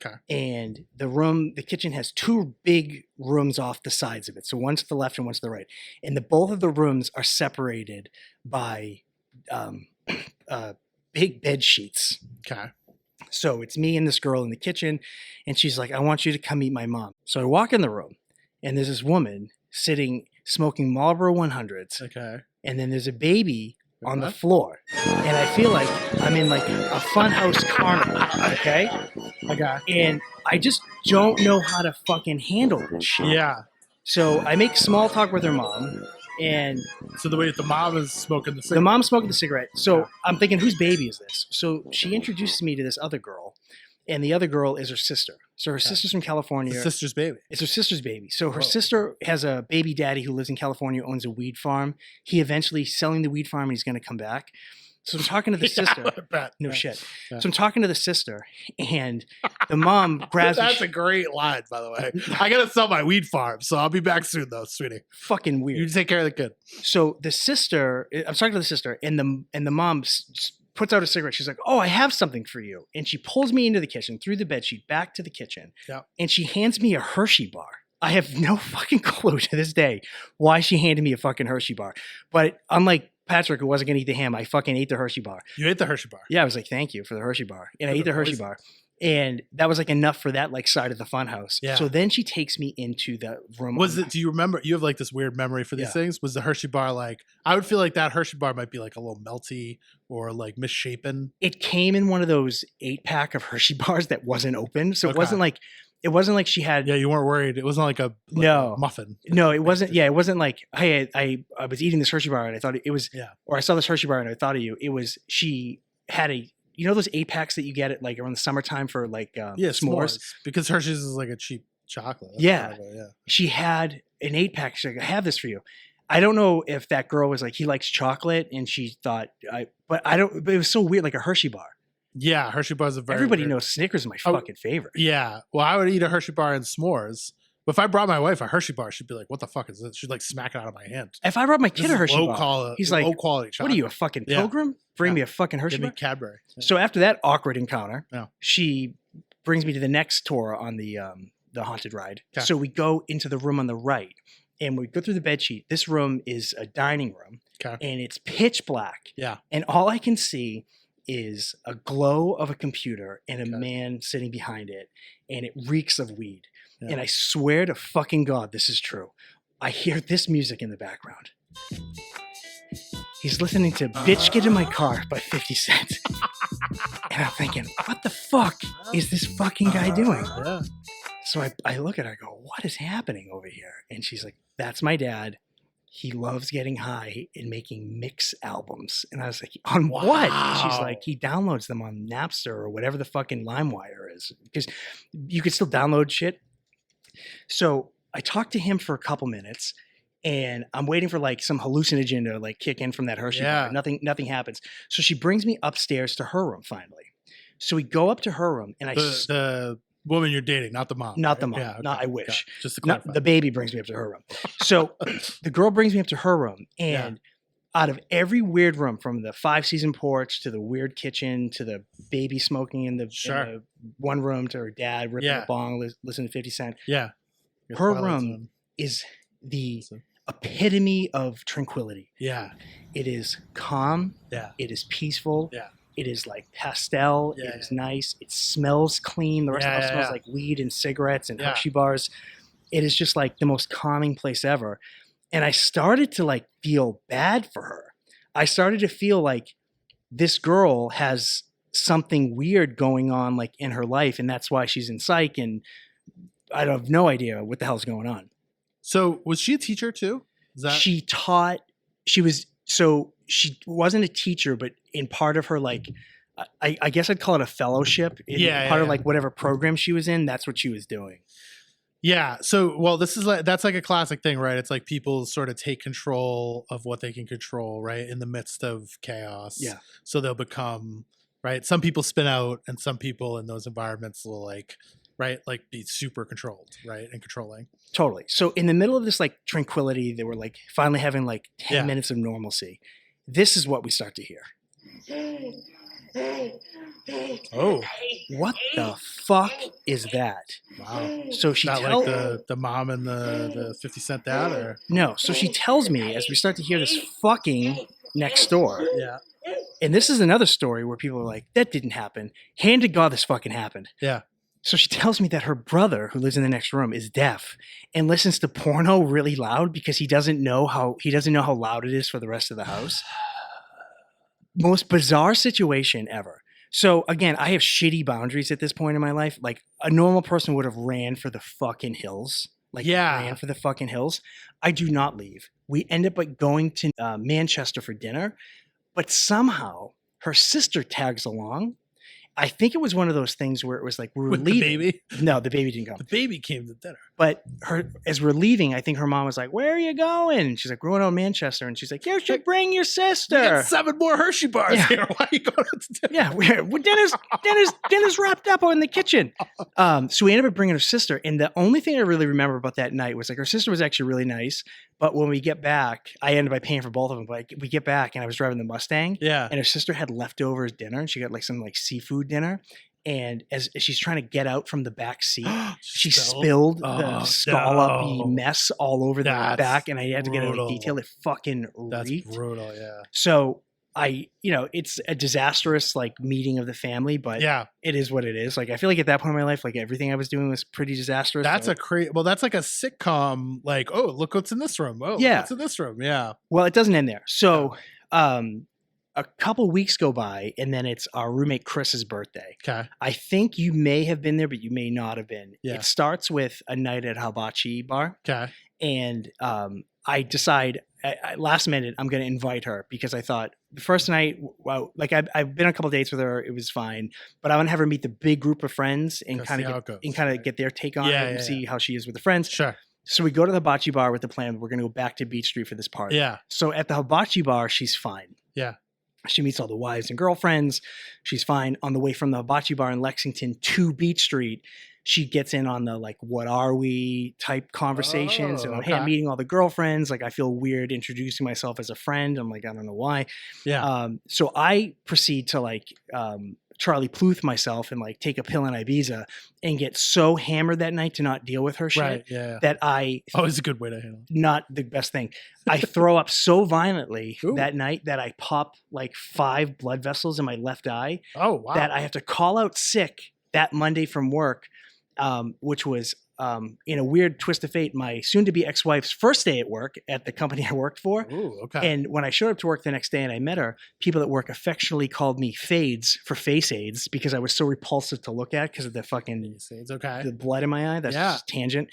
Okay. And the kitchen has 2 big rooms off the sides of it. So one's to the left and one's to the right. And both of the rooms are separated by big bed sheets. Okay. So it's me and this girl in the kitchen, and she's like, I want you to come meet my mom. So I walk in the room, and there's this woman sitting smoking Marlboro 100s. Okay. And then there's a baby on the floor. And I feel like I'm in like a funhouse carnival. Okay? Okay. And I just don't know how to fucking handle this shit. Yeah. So I make small talk with her mom. And so the mom is smoking the cigarette. The mom's smoking the cigarette. So I'm thinking, whose baby is this? So she introduces me to this other girl. And the other girl is her sister. So her sister's from California. It's her sister's baby. It's her sister's baby. So her sister has a baby daddy who lives in California, owns a weed farm. He eventually selling the weed farm, and he's going to come back. So I'm talking to the sister. No shit. Yeah. So I'm talking to the sister, and the mom grabs. That's a great line, by the way. I got to sell my weed farm, so I'll be back soon, though, sweetie. Fucking weird. You take care of the kid. So the sister, I'm talking to the sister, and the mom puts out a cigarette. She's like, oh, I have something for you. And she pulls me into the kitchen, through the bedsheet, back to the kitchen. Yeah. And she hands me a Hershey bar. I have no fucking clue to this day why she handed me a fucking Hershey bar. But unlike Patrick, who wasn't going to eat the ham, I fucking ate the Hershey bar. You ate the Hershey bar? Yeah, I was like, thank you for the Hershey bar. And I ate the Hershey bar. And that was like enough for that like side of the fun house. Yeah. So then she takes me into the room. Do you remember, you have like this weird memory for these things? Was the Hershey bar like, I would feel like that Hershey bar might be like a little melty or like misshapen. It came in one of those 8-pack of Hershey bars that wasn't open. So it wasn't like she had. Yeah, you weren't worried. It wasn't like a muffin. No, it wasn't. Yeah, it wasn't like, hey, I was eating this Hershey bar and I thought it was, or I saw this Hershey bar and I thought of you. It was, she had those 8-packs that you get at like around the summertime for like s'mores. Because Hershey's is like a cheap chocolate. That's she had an 8-pack. She's like, I have this for you. I don't know if that girl was like, he likes chocolate and she thought, but it was so weird, like a Hershey bar. Yeah, Hershey bars are very Everybody weird. knows Snickers is my fucking favorite. Yeah. Well, I would eat a Hershey bar and s'mores. But if I brought my wife a Hershey bar, she'd be like, what the fuck is this? She'd like smack it out of my hand. If I brought my kid a Hershey bar, he's like, low quality chocolate. What are you, a fucking pilgrim? Bring me a fucking Hershey Give me bar? Cadbury. Yeah. So after that awkward encounter, she brings me to the next tour on the haunted ride. Okay. So we go into the room on the right and we go through the bed sheet. This room is a dining room and it's pitch black. Yeah. And all I can see is a glow of a computer and a man sitting behind it, and it reeks of weed. Yeah. And I swear to fucking God, this is true. I hear this music in the background. He's listening to Bitch Get in My Car by 50 Cent. And I'm thinking, what the fuck is this fucking guy doing? Yeah. So I look at her, I go, what is happening over here? And she's like, that's my dad. He loves getting high and making mix albums. And I was like, on what? She's like, he downloads them on Napster or whatever the fucking LimeWire is. Because you could still download shit. So I talked to him for a couple minutes and I'm waiting for like some hallucinogen to like kick in from that Hershey bar. Nothing happens. So she brings me upstairs to her room finally. So we go up to her room and the woman you're dating, not the mom. Not the mom. Yeah, okay. Not, I wish. Just to clarify. The baby brings me up to her room. So the girl brings me up to her room and out of every weird room, from the 5-season porch to the weird kitchen to the baby smoking in the one room to her dad ripping a bong, listening to 50 Cent. Yeah. Her room is the epitome of tranquility. Yeah. It is calm. Yeah. It is peaceful. Yeah. It is like pastel. Yeah, it is nice. It smells clean. The rest of the house smells like weed and cigarettes and Hershey bars. It is just like the most calming place ever. And I started to like feel bad for her. I started to feel like this girl has something weird going on like in her life. And that's why she's in psych. And I have no idea what the hell's going on. So was she a teacher too? She wasn't a teacher, but in part of her, like, I guess I'd call it a fellowship. Part of like whatever program she was in, that's what she was doing. Yeah. So, well, that's like a classic thing, right? It's like people sort of take control of what they can control, right? In the midst of chaos. Yeah. So they'll become, right? Some people spin out and some people in those environments will like, right? Like be super controlled, right? And controlling. Totally. So in the middle of this like tranquility, they were like finally having like 10 minutes of normalcy. This is what we start to hear. Oh, what the fuck is that? Wow. So she like the mom and the 50 Cent dad, or no? So she tells me as we start to hear this fucking next door. Yeah. And this is another story where people are like, that didn't happen. Hand to God, this fucking happened. Yeah. So she tells me that her brother, who lives in the next room, is deaf and listens to porno really loud because he doesn't know how loud it is for the rest of the house. Most bizarre situation ever. So again, I have shitty boundaries at this point in my life. Like a normal person would have ran for the fucking hills. Ran for the fucking hills. I do not leave. We end up like going to Manchester for dinner, but somehow her sister tags along. I think it was one of those things where it was like we were leaving. The baby? No, the baby didn't come. The baby came to dinner. But as we're leaving, I think her mom was like, "Where are you going?" And she's like, "We're going to Manchester." And she's like, "You should bring your sister." We got 7 more Hershey bars here. Why are you going to dinner? Yeah, dinner's wrapped up in the kitchen. So we ended up bringing her sister. And the only thing I really remember about that night was like her sister was actually really nice. But when we get back, I ended up paying for both of them. But we get back and I was driving the Mustang. Yeah. And her sister had leftovers dinner and she got like some like seafood dinner. And as she's trying to get out from the back seat, she spilled the scallopy mess all over the back. And I had to get it like detailed. It fucking reeked. That's brutal, yeah. So it's a disastrous like meeting of the family, but Yeah. it is what it is. Like, I feel like at that point in my life, like everything I was doing was pretty disastrous. That's so. that's like a sitcom. Like, oh, look what's in this room. Oh, Yeah. what's in this room? Yeah. Well, it doesn't end there. So, a couple weeks go by, and then it's our roommate Chris's birthday. Okay. I think you may have been there, but you may not have been. Yeah. It starts with a night at Hibachi Bar. Okay. And I decide last minute I'm going to invite her because I thought the first night, well, like I've been on a couple dates with her, it was fine, but I want to have her meet the big group of friends and kind of get their take on it and see how she is with the friends. Sure. So we go to the Hibachi Bar with the plan we're going to go back to Beach Street for this party. Yeah. So at the Hibachi Bar, she's fine. Yeah. She meets all the wives and girlfriends. She's fine. On the way from the Hibachi Bar in Lexington to Beach Street, she gets in on the like, what are we type conversations. And hey, I'm meeting all the girlfriends. Like, I feel weird introducing myself as a friend. I'm like, I don't know why. Yeah. So I proceed to like Charlie Pluth myself and like take a pill in Ibiza and get so hammered that night to not deal with her shit that it's a good way to handle it. Not the best thing. I throw up so violently that night that I pop like 5 blood vessels in my left eye. Oh, wow. That I have to call out sick that Monday from work, which was in a weird twist of fate, my soon-to-be ex-wife's first day at work at the company I worked for. Ooh, okay. And when I showed up to work the next day and I met her, people at work affectionately called me Fades for face aids because I was so repulsive to look at because of the fucking the blood in my eye. That's just tangent.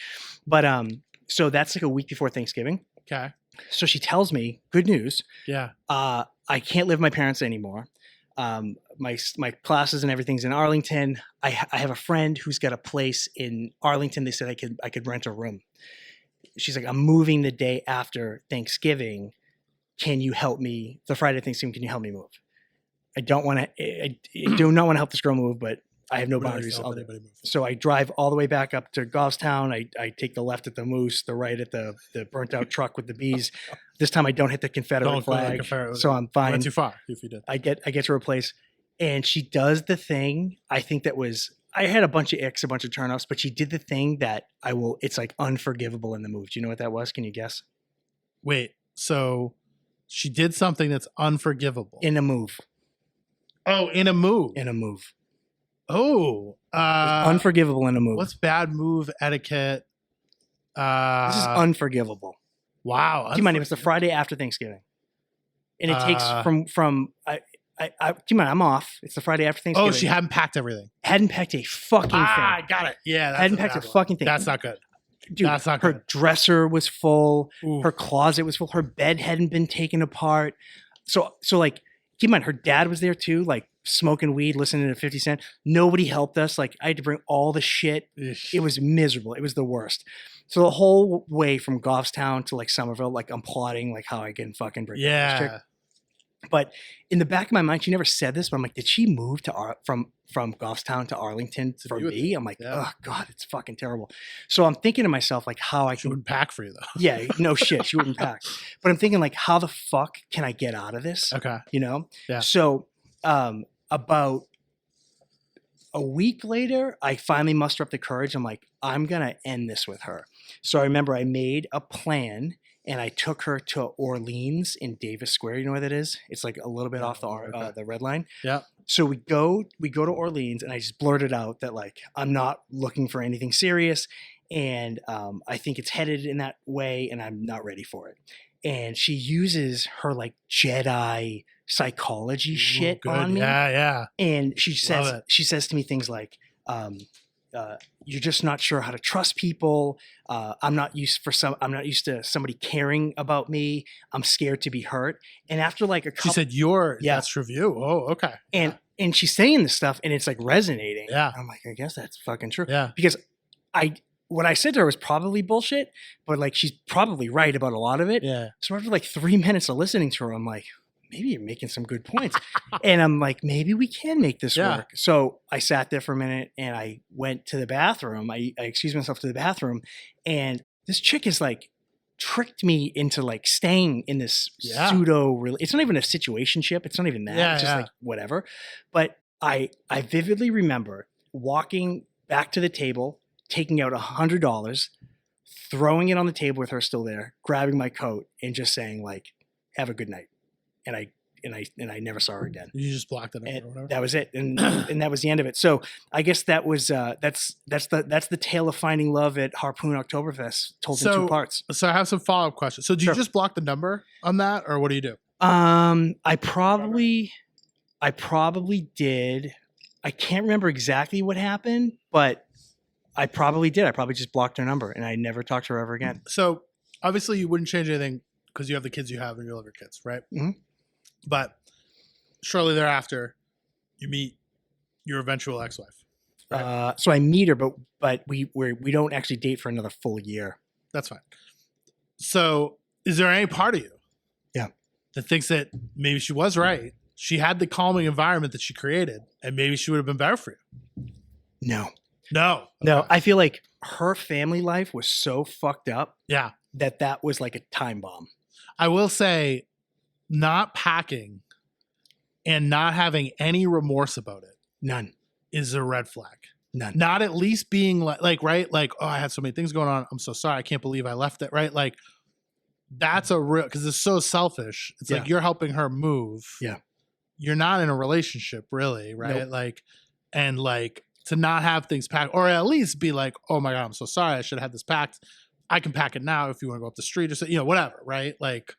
But so that's like a week before Thanksgiving. Okay. So she tells me, good news. Yeah. I can't live with my parents anymore. My classes and everything's in Arlington. I have a friend who's got a place in Arlington. They said I could rent a room. She's like, I'm moving the day after Thanksgiving. Can you help me? The Friday Thanksgiving, can you help me move? I do not want to help this girl move, but I have no boundaries. So I drive all the way back up to Goffstown. I take the left at the Moose, the right at the burnt out truck with the bees. This time I don't hit the Confederate flag, so I'm fine. Went too far if you did. I get to her place, and she does the thing. I think that was, I had a bunch of icks, a bunch of turnoffs, but she did the thing that it's like unforgivable in the move. Do you know what that was? Can you guess? Wait, so she did something that's unforgivable in a move. Oh, in a move. In a move. Oh, unforgivable in a move. What's bad move etiquette? This is unforgivable. Wow. Do you mind if it's the Friday after Thanksgiving? And it takes from do you mind? I'm off. It's the Friday after Thanksgiving. Oh, she hadn't packed everything. Hadn't packed a fucking thing. I got it. Yeah. That's hadn't packed a fucking thing. That's not good. Dude, that's not her good. Dresser was full. Ooh. Her closet was full. Her bed hadn't been taken apart. So like, keep in mind, her dad was there too, like smoking weed, listening to 50 Cent. Nobody helped us. Like, I had to bring all the shit. It was miserable. It was the worst. So the whole way from Goffstown to like Somerville, like I'm plotting like how I can fucking break up this chick. But in the back of my mind, she never said this, but I'm like, did she move to from Goffstown to Arlington for me? I'm like, oh God, it's fucking terrible. So I'm thinking to myself, like, how I she wouldn't pack for you though. Yeah, no shit, she wouldn't pack. But I'm thinking, like, how the fuck can I get out of this? Okay, you know. Yeah. So about a week later, I finally muster up the courage. I'm like, I'm gonna end this with her. So I remember I made a plan. And I took her to Orleans in Davis Square. You know where that is? It's like a little bit off the red line. Yeah. So we go to Orleans, and I just blurted out that like I'm not looking for anything serious, and I think it's headed in that way, and I'm not ready for it. And she uses her like Jedi psychology shit on me. Yeah, yeah. And she says to me things like, you're just not sure how to trust people. I'm not used to somebody caring about me. I'm scared to be hurt. And after like a couple, she said, that's true of you. Oh, okay. And she's saying this stuff, and it's like resonating. Yeah. I'm like, I guess that's fucking true. Yeah. Because what I said to her was probably bullshit, but like she's probably right about a lot of it. Yeah. So after like 3 minutes of listening to her, I'm like, maybe you're making some good points. And I'm like, maybe we can make this work. So I sat there for a minute, and I went to the bathroom. I excused myself to the bathroom, and this chick is like tricked me into like staying in this pseudo, it's not even a situationship. It's not even that. It's just like whatever. But I vividly remember walking back to the table, taking out $100, throwing it on the table with her still there, grabbing my coat, and just saying like, have a good night. And and I never saw her again. You just blocked it out or And whatever. that was it, and that was the end of it. So I guess that was that's the tale of finding love at Harpoon Oktoberfest, told in 2 parts. So I have some follow-up questions. So do you Sure. just block the number on that, or what do you do? I probably did. I can't remember exactly what happened, but I probably did. I probably just blocked her number, and I never talked to her ever again. So obviously you wouldn't change anything because you have the kids you have and you love your kids, right? Mhm. But shortly thereafter, you meet your eventual ex-wife. So I meet her, but we don't actually date for another full year. That's fine. So is there any part of you Yeah. that thinks that maybe she was right? She had the calming environment that she created, and maybe she would have been better for you. No. No. No, I feel like her family life was so fucked up Yeah. that was like a time bomb. I will say not packing and not having any remorse about it None. is a red flag. None. Not at least being like, right? Like, oh, I had so many things going on. I'm so sorry. I can't believe I left it. Right. Like, that's a real, because it's so selfish. It's like you're helping her move. Yeah. You're not in a relationship, really. Right. Nope. Like, and like to not have things packed, or at least be like, oh my God, I'm so sorry. I should have had this packed. I can pack it now if you want to go up the street or so, whatever. Right. Like,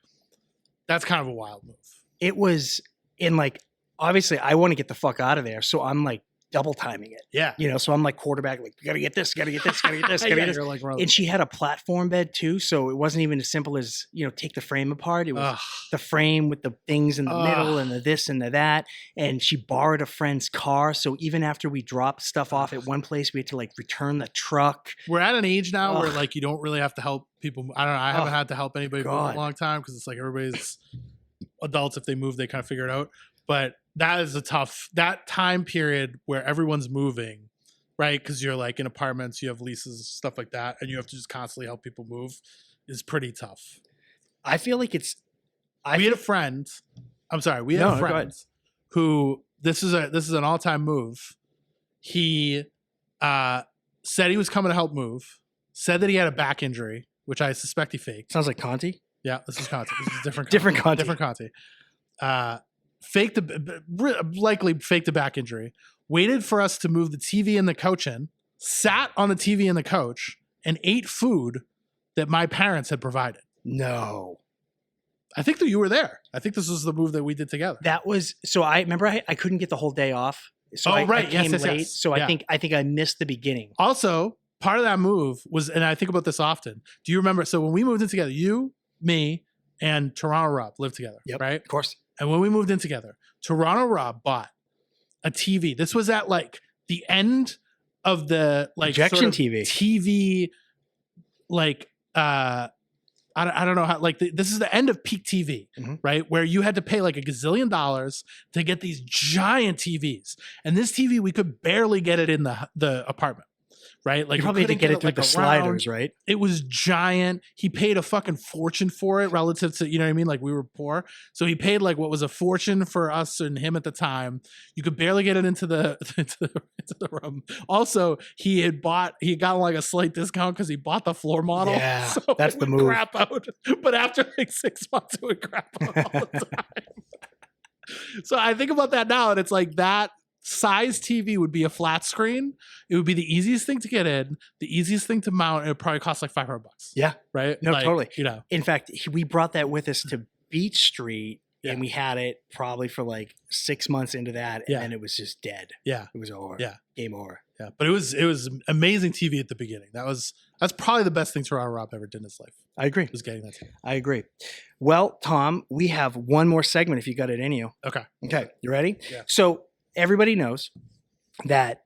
that's kind of a wild move. It was in like, obviously I want to get the fuck out of there. So I'm like double timing it. Yeah. So I'm like quarterback, like, gotta get this, gotta get this, gotta get this, gotta get this. You're like, And she had a platform bed too. So it wasn't even as simple as, take the frame apart. It was the frame with the things in the middle and the this and the that. And she borrowed a friend's car. So even after we dropped stuff off at one place, we had to like return the truck. We're at an age now where like you don't really have to help people. I don't know. I haven't had to help anybody move in a long time because it's like everybody's adults. If they move, they kind of figure it out. But that is that time period where everyone's moving, right? Because you're like in apartments, you have leases, stuff like that, and you have to just constantly help people move is pretty tough. I feel like it's. We had a friend. I'm sorry. We had a friend who this is an all-time move. He said he was coming to help move. Said that he had a back injury, which I suspect he faked. Sounds like Conti. Yeah, this is Conti. This is different. Different Conti. Different Conti. Likely faked a back injury. Waited for us to move the TV and the couch in. Sat on the TV and the couch and ate food that my parents had provided. No. I think that you were there. I think this was the move that we did together. That was so. I remember I couldn't get the whole day off. So I came late. So I think I missed the beginning. Also, part of that move was, and I think about this often. Do you remember? So when we moved in together, you, me, and Toronto Rob lived together. Yep, right? Of course. And when we moved in together, Toronto Rob bought a TV. This was at like the end of the like projection sort of TV, like I don't know how, like this is the end of peak TV, right? Where you had to pay like $1 gazillion to get these giant TVs, and this TV we could barely get it in the apartment. Right? Like you probably had to get it through the sliders, right? It was giant. He paid a fucking fortune for it relative to, you know what I mean? Like we were poor. So he paid like what was a fortune for us and him at the time. You could barely get it into the room. Also, he had gotten like a slight discount because he bought the floor model. Yeah, so that's the move. Crap out. But after like 6 months, it would crap out all the time. So I think about that now, and it's like that size TV would be a flat screen. It would be the easiest thing to get in, the easiest thing to mount. And it would probably cost like $500. Yeah. Right? No, like, totally. In fact, we brought that with us to Beach Street and we had it probably for like 6 months into that. And then it was just dead. Yeah. It was over. Yeah. Game over. Yeah. But it was amazing TV at the beginning. That's probably the best thing Toronto Rob ever did in his life. I agree. Was getting that TV. I agree. Well, Tom, we have one more segment if you got it in you. Okay. You ready? Yeah. So everybody knows that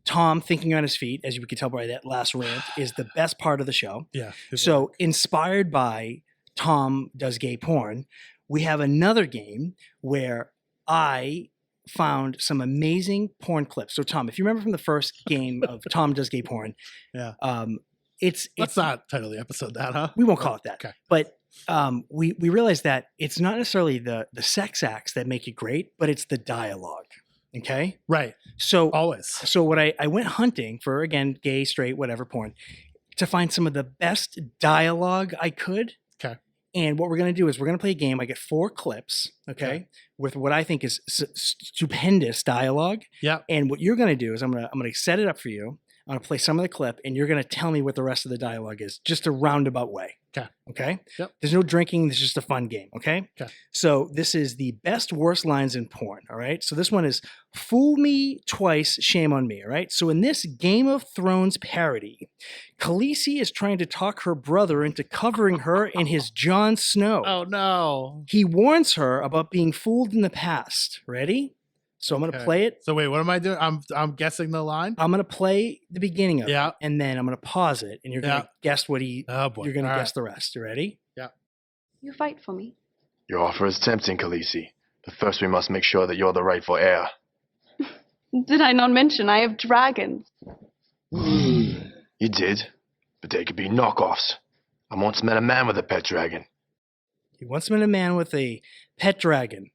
Tom thinking on his feet, as you can tell by that last rant, is the best part of the show. Yeah. So inspired by Tom Does Gay Porn, we have another game where I found some amazing porn clips. So Tom, if you remember from the first game of Tom Does Gay Porn, let's not title the episode that, huh? We won't call it that. Okay. But we realized that it's not necessarily the sex acts that make it great, but it's the dialogue. Okay. Right. So always. So what I went hunting for, again, gay, straight, whatever porn, to find some of the best dialogue I could. Okay. And what we're going to do is we're going to play a game. I get 4 clips, okay, with what I think is stupendous dialogue. Yeah. And what you're going to do is I'm going to set it up for you. I'm going to play some of the clip, and you're going to tell me what the rest of the dialogue is, just a roundabout way. Okay. Okay? Yep. There's no drinking. It's just a fun game, okay? Okay. So this is the best, worst lines in porn, all right? So this one is, fool me twice, shame on me, all right? So in this Game of Thrones parody, Khaleesi is trying to talk her brother into covering her in his Jon Snow. Oh, no. He warns her about being fooled in the past. Ready? So I'm going to play it. So wait, what am I doing? I'm guessing the line. I'm going to play the beginning of Yeah. it, and then I'm going to pause it, and you're going to guess what he. Oh boy. You're going to All guess right. the rest. You ready? Yeah. You fight for me. Your offer is tempting, Khaleesi. But first we must make sure that you're the rightful heir. Did I not mention I have dragons? You did, but they could be knockoffs. I once met a man with a pet dragon. He once met a man with a pet dragon.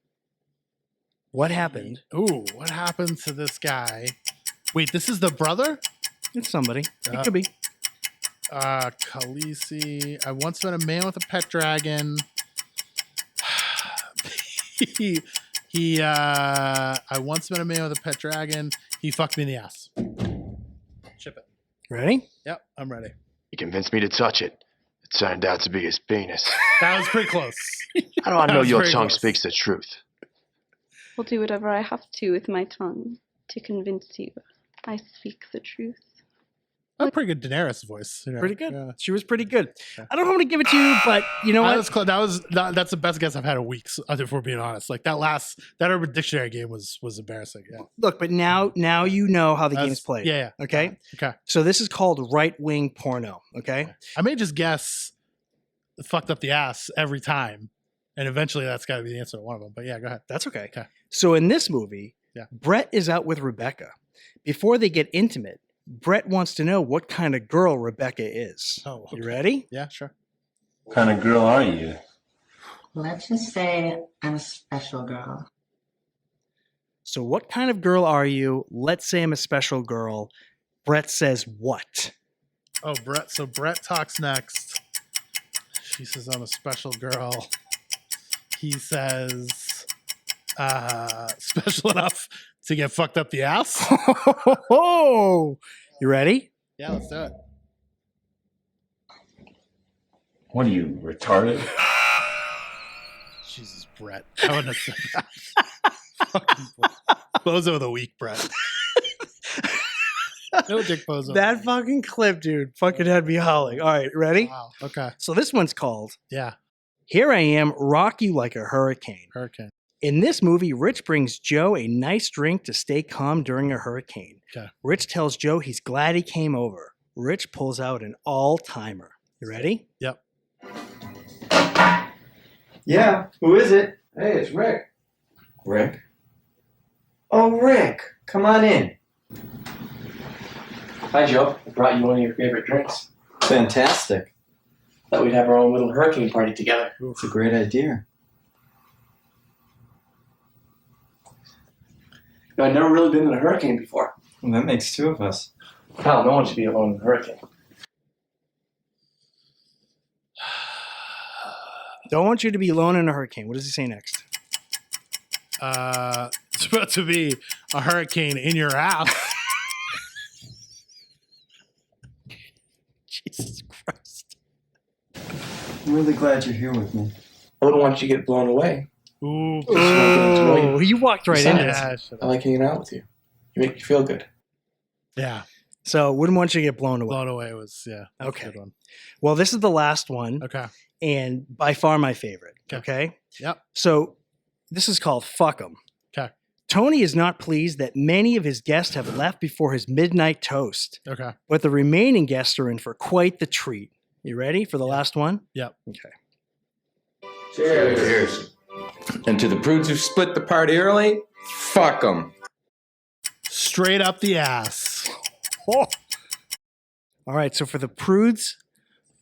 What happened? Ooh, what happened to this guy? Wait, this is the brother? It's somebody. It could be. Khaleesi. I once met a man with a pet dragon. I once met a man with a pet dragon. He fucked me in the ass. Ship it. Ready? Yep, I'm ready. He convinced me to touch it. It turned out to be his penis. That was pretty close. How do I know was your very tongue close. speaks the truth? Will do whatever I have to with my tongue to convince you I speak the truth. A pretty good Daenerys voice. You know? Pretty good. Yeah. She was pretty good. I don't know how to give it to you, but you know what? That's the best guess I've had in weeks, if we're being honest. Like that Urban Dictionary game was embarrassing. Yeah. Look, but now you know how the game is played. Yeah. Okay? Okay. So this is called right-wing porno, okay? I may just guess fucked up the ass every time. And eventually that's got to be the answer to one of them. But yeah, go ahead. That's okay. Okay. So in this movie, Brett is out with Rebecca. Before they get intimate, Brett wants to know what kind of girl Rebecca is. Oh, okay. You ready? Yeah, sure. What kind of girl are you? Let's just say I'm a special girl. So what kind of girl are you? Let's say I'm a special girl. Brett says what? Oh, Brett. So Brett talks next. She says, I'm a special girl. He says, special enough to get fucked up the ass. Oh, you ready? Yeah, let's do it. What are you, retarded? Jesus, Brett. I wouldn't have said that. Fucking Bozo of the week, Brett. No dick Bozo. That fucking clip, dude, fucking had me howling. All right, ready? Wow. Okay. So this one's called Yeah. Here I Am, Rock You Like a Hurricane. Hurricane. In this movie, Rich brings Joe a nice drink to stay calm during a hurricane. Okay. Rich tells Joe he's glad he came over. Rich pulls out an all-timer. You ready? Yep. Yeah, who is it? Hey, it's Rick. Rick? Oh, Rick, come on in. Hi, Joe. I brought you one of your favorite drinks. Fantastic. Thought we'd have our own little hurricane party together. It's a great idea. You know, I've never really been in a hurricane before. Well, that makes two of us. Hell, no one should be alone in a hurricane. Don't want you to be alone in a hurricane. What does he say next? It's about to be a hurricane in your ass. Jesus Christ. I'm really glad you're here with me. I wouldn't want you to get blown away. Ooh. Oh, you walked right into Besides, it. I like hanging out with you. You make me feel good. Yeah. So wouldn't want you to get blown away. Blown away was, yeah. Okay. Good one. Well, this is the last one. Okay. And by far my favorite. Okay. Yep. So this is called Fuck 'em. Okay. Tony is not pleased that many of his guests have left before his midnight toast. Okay. But the remaining guests are in for quite the treat. You ready for the last one? Yep. Okay. Cheers. Cheers. And to the prudes who split the party early, fuck them. Straight up the ass. Oh. All right. So for the prudes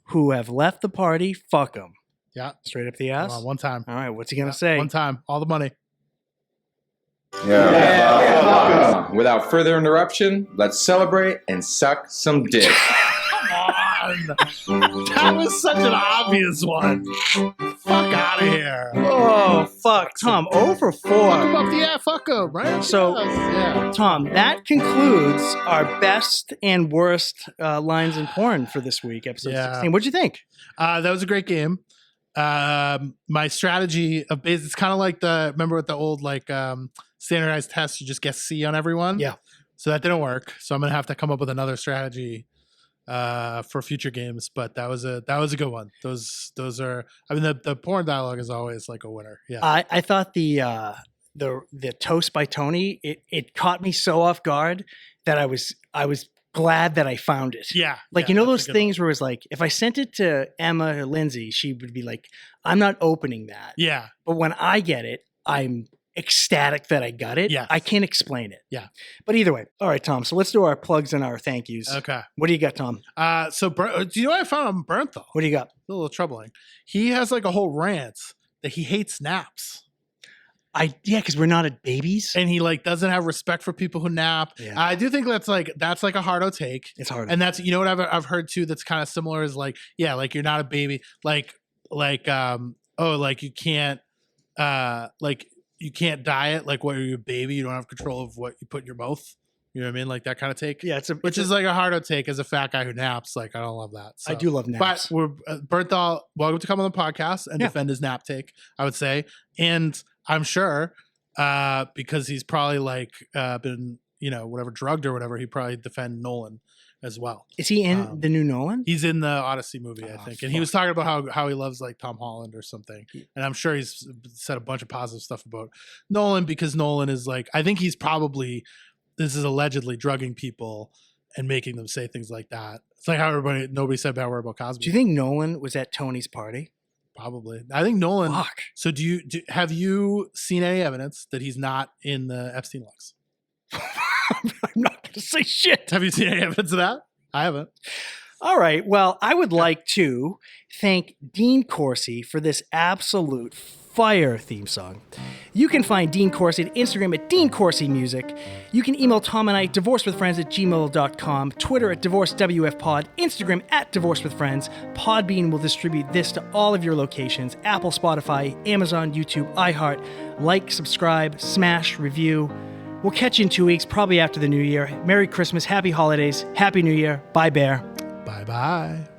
who have left the party, fuck them. Yeah. Straight up the ass. Come on, one time. All right. What's he going to say? One time. All the money. Yeah. Without further interruption, let's celebrate and suck some dick. Come on. That was such an obvious one. out of here. Oh, fuck. Tom, 0 for 4. Fuck him up the ass, fuck him, right? So, yeah. Tom, that concludes our best and worst lines in porn for this week, episode 16. What'd you think? That was a great game. My strategy of it's kind of like remember with the old standardized test, you just get C on everyone. Yeah. So that didn't work. So I'm gonna have to come up with another strategy for future games. But that was a good one. Those are. I mean, the porn dialogue is always like a winner. Yeah. I thought the toast by Tony it caught me so off guard that I was glad that I found it. Yeah. Like, those things where it was like, if I sent it to Emma or Lindsay, she would be like, I'm not opening that. Yeah. But when I get it, I'm ecstatic that I got it. Yeah. I can't explain it. Yeah. But either way. All right, Tom. So let's do our plugs and our thank yous. Okay. What do you got, Tom? So do you know what I found on Burnt though? What do you got? A little troubling. He has like a whole rant that he hates naps. Because we're not at babies, and he doesn't have respect for people who nap. Yeah. I do think that's a hard take. It's hard, and that's what I've heard too. That's kind of similar is you're not a baby. You can't diet like when you're a baby. You don't have control of what you put in your mouth. You know what I mean? Like that kind of take. Yeah, which is like a harder take as a fat guy who naps. Like I don't love that. So. I do love naps. But we're Berthal, welcome to come on the podcast and defend his nap take, I would say. And I'm sure because he's probably been, drugged or whatever, he probably defend Nolan as well. Is he in the new Nolan? He's in the Odyssey movie, I think. And he was talking about how he loves Tom Holland or something. And I'm sure he's said a bunch of positive stuff about Nolan because Nolan is I think he's probably, this is allegedly drugging people and making them say things like that. It's like how nobody said bad word about Cosby. Do you think Nolan was at Tony's party? Probably. I think Nolan. Fuck. So have you seen any evidence that he's not in the Epstein leaks? I'm not going to say shit. Have you seen any evidence of that? I haven't. All right. Well, I would like to thank Dean Corsi for this absolute fire theme song. You can find Dean Corsi at Instagram at Dean Corsi Music. You can email Tom and I, divorcewithfriends@gmail.com, Twitter at DivorceWFPod, Instagram at DivorceWithFriends. Podbean will distribute this to all of your locations: Apple, Spotify, Amazon, YouTube, iHeart. Like, subscribe, smash, review. We'll catch you in 2 weeks, probably after the New Year. Merry Christmas, Happy Holidays, Happy New Year. Bye, Bear. Bye-bye.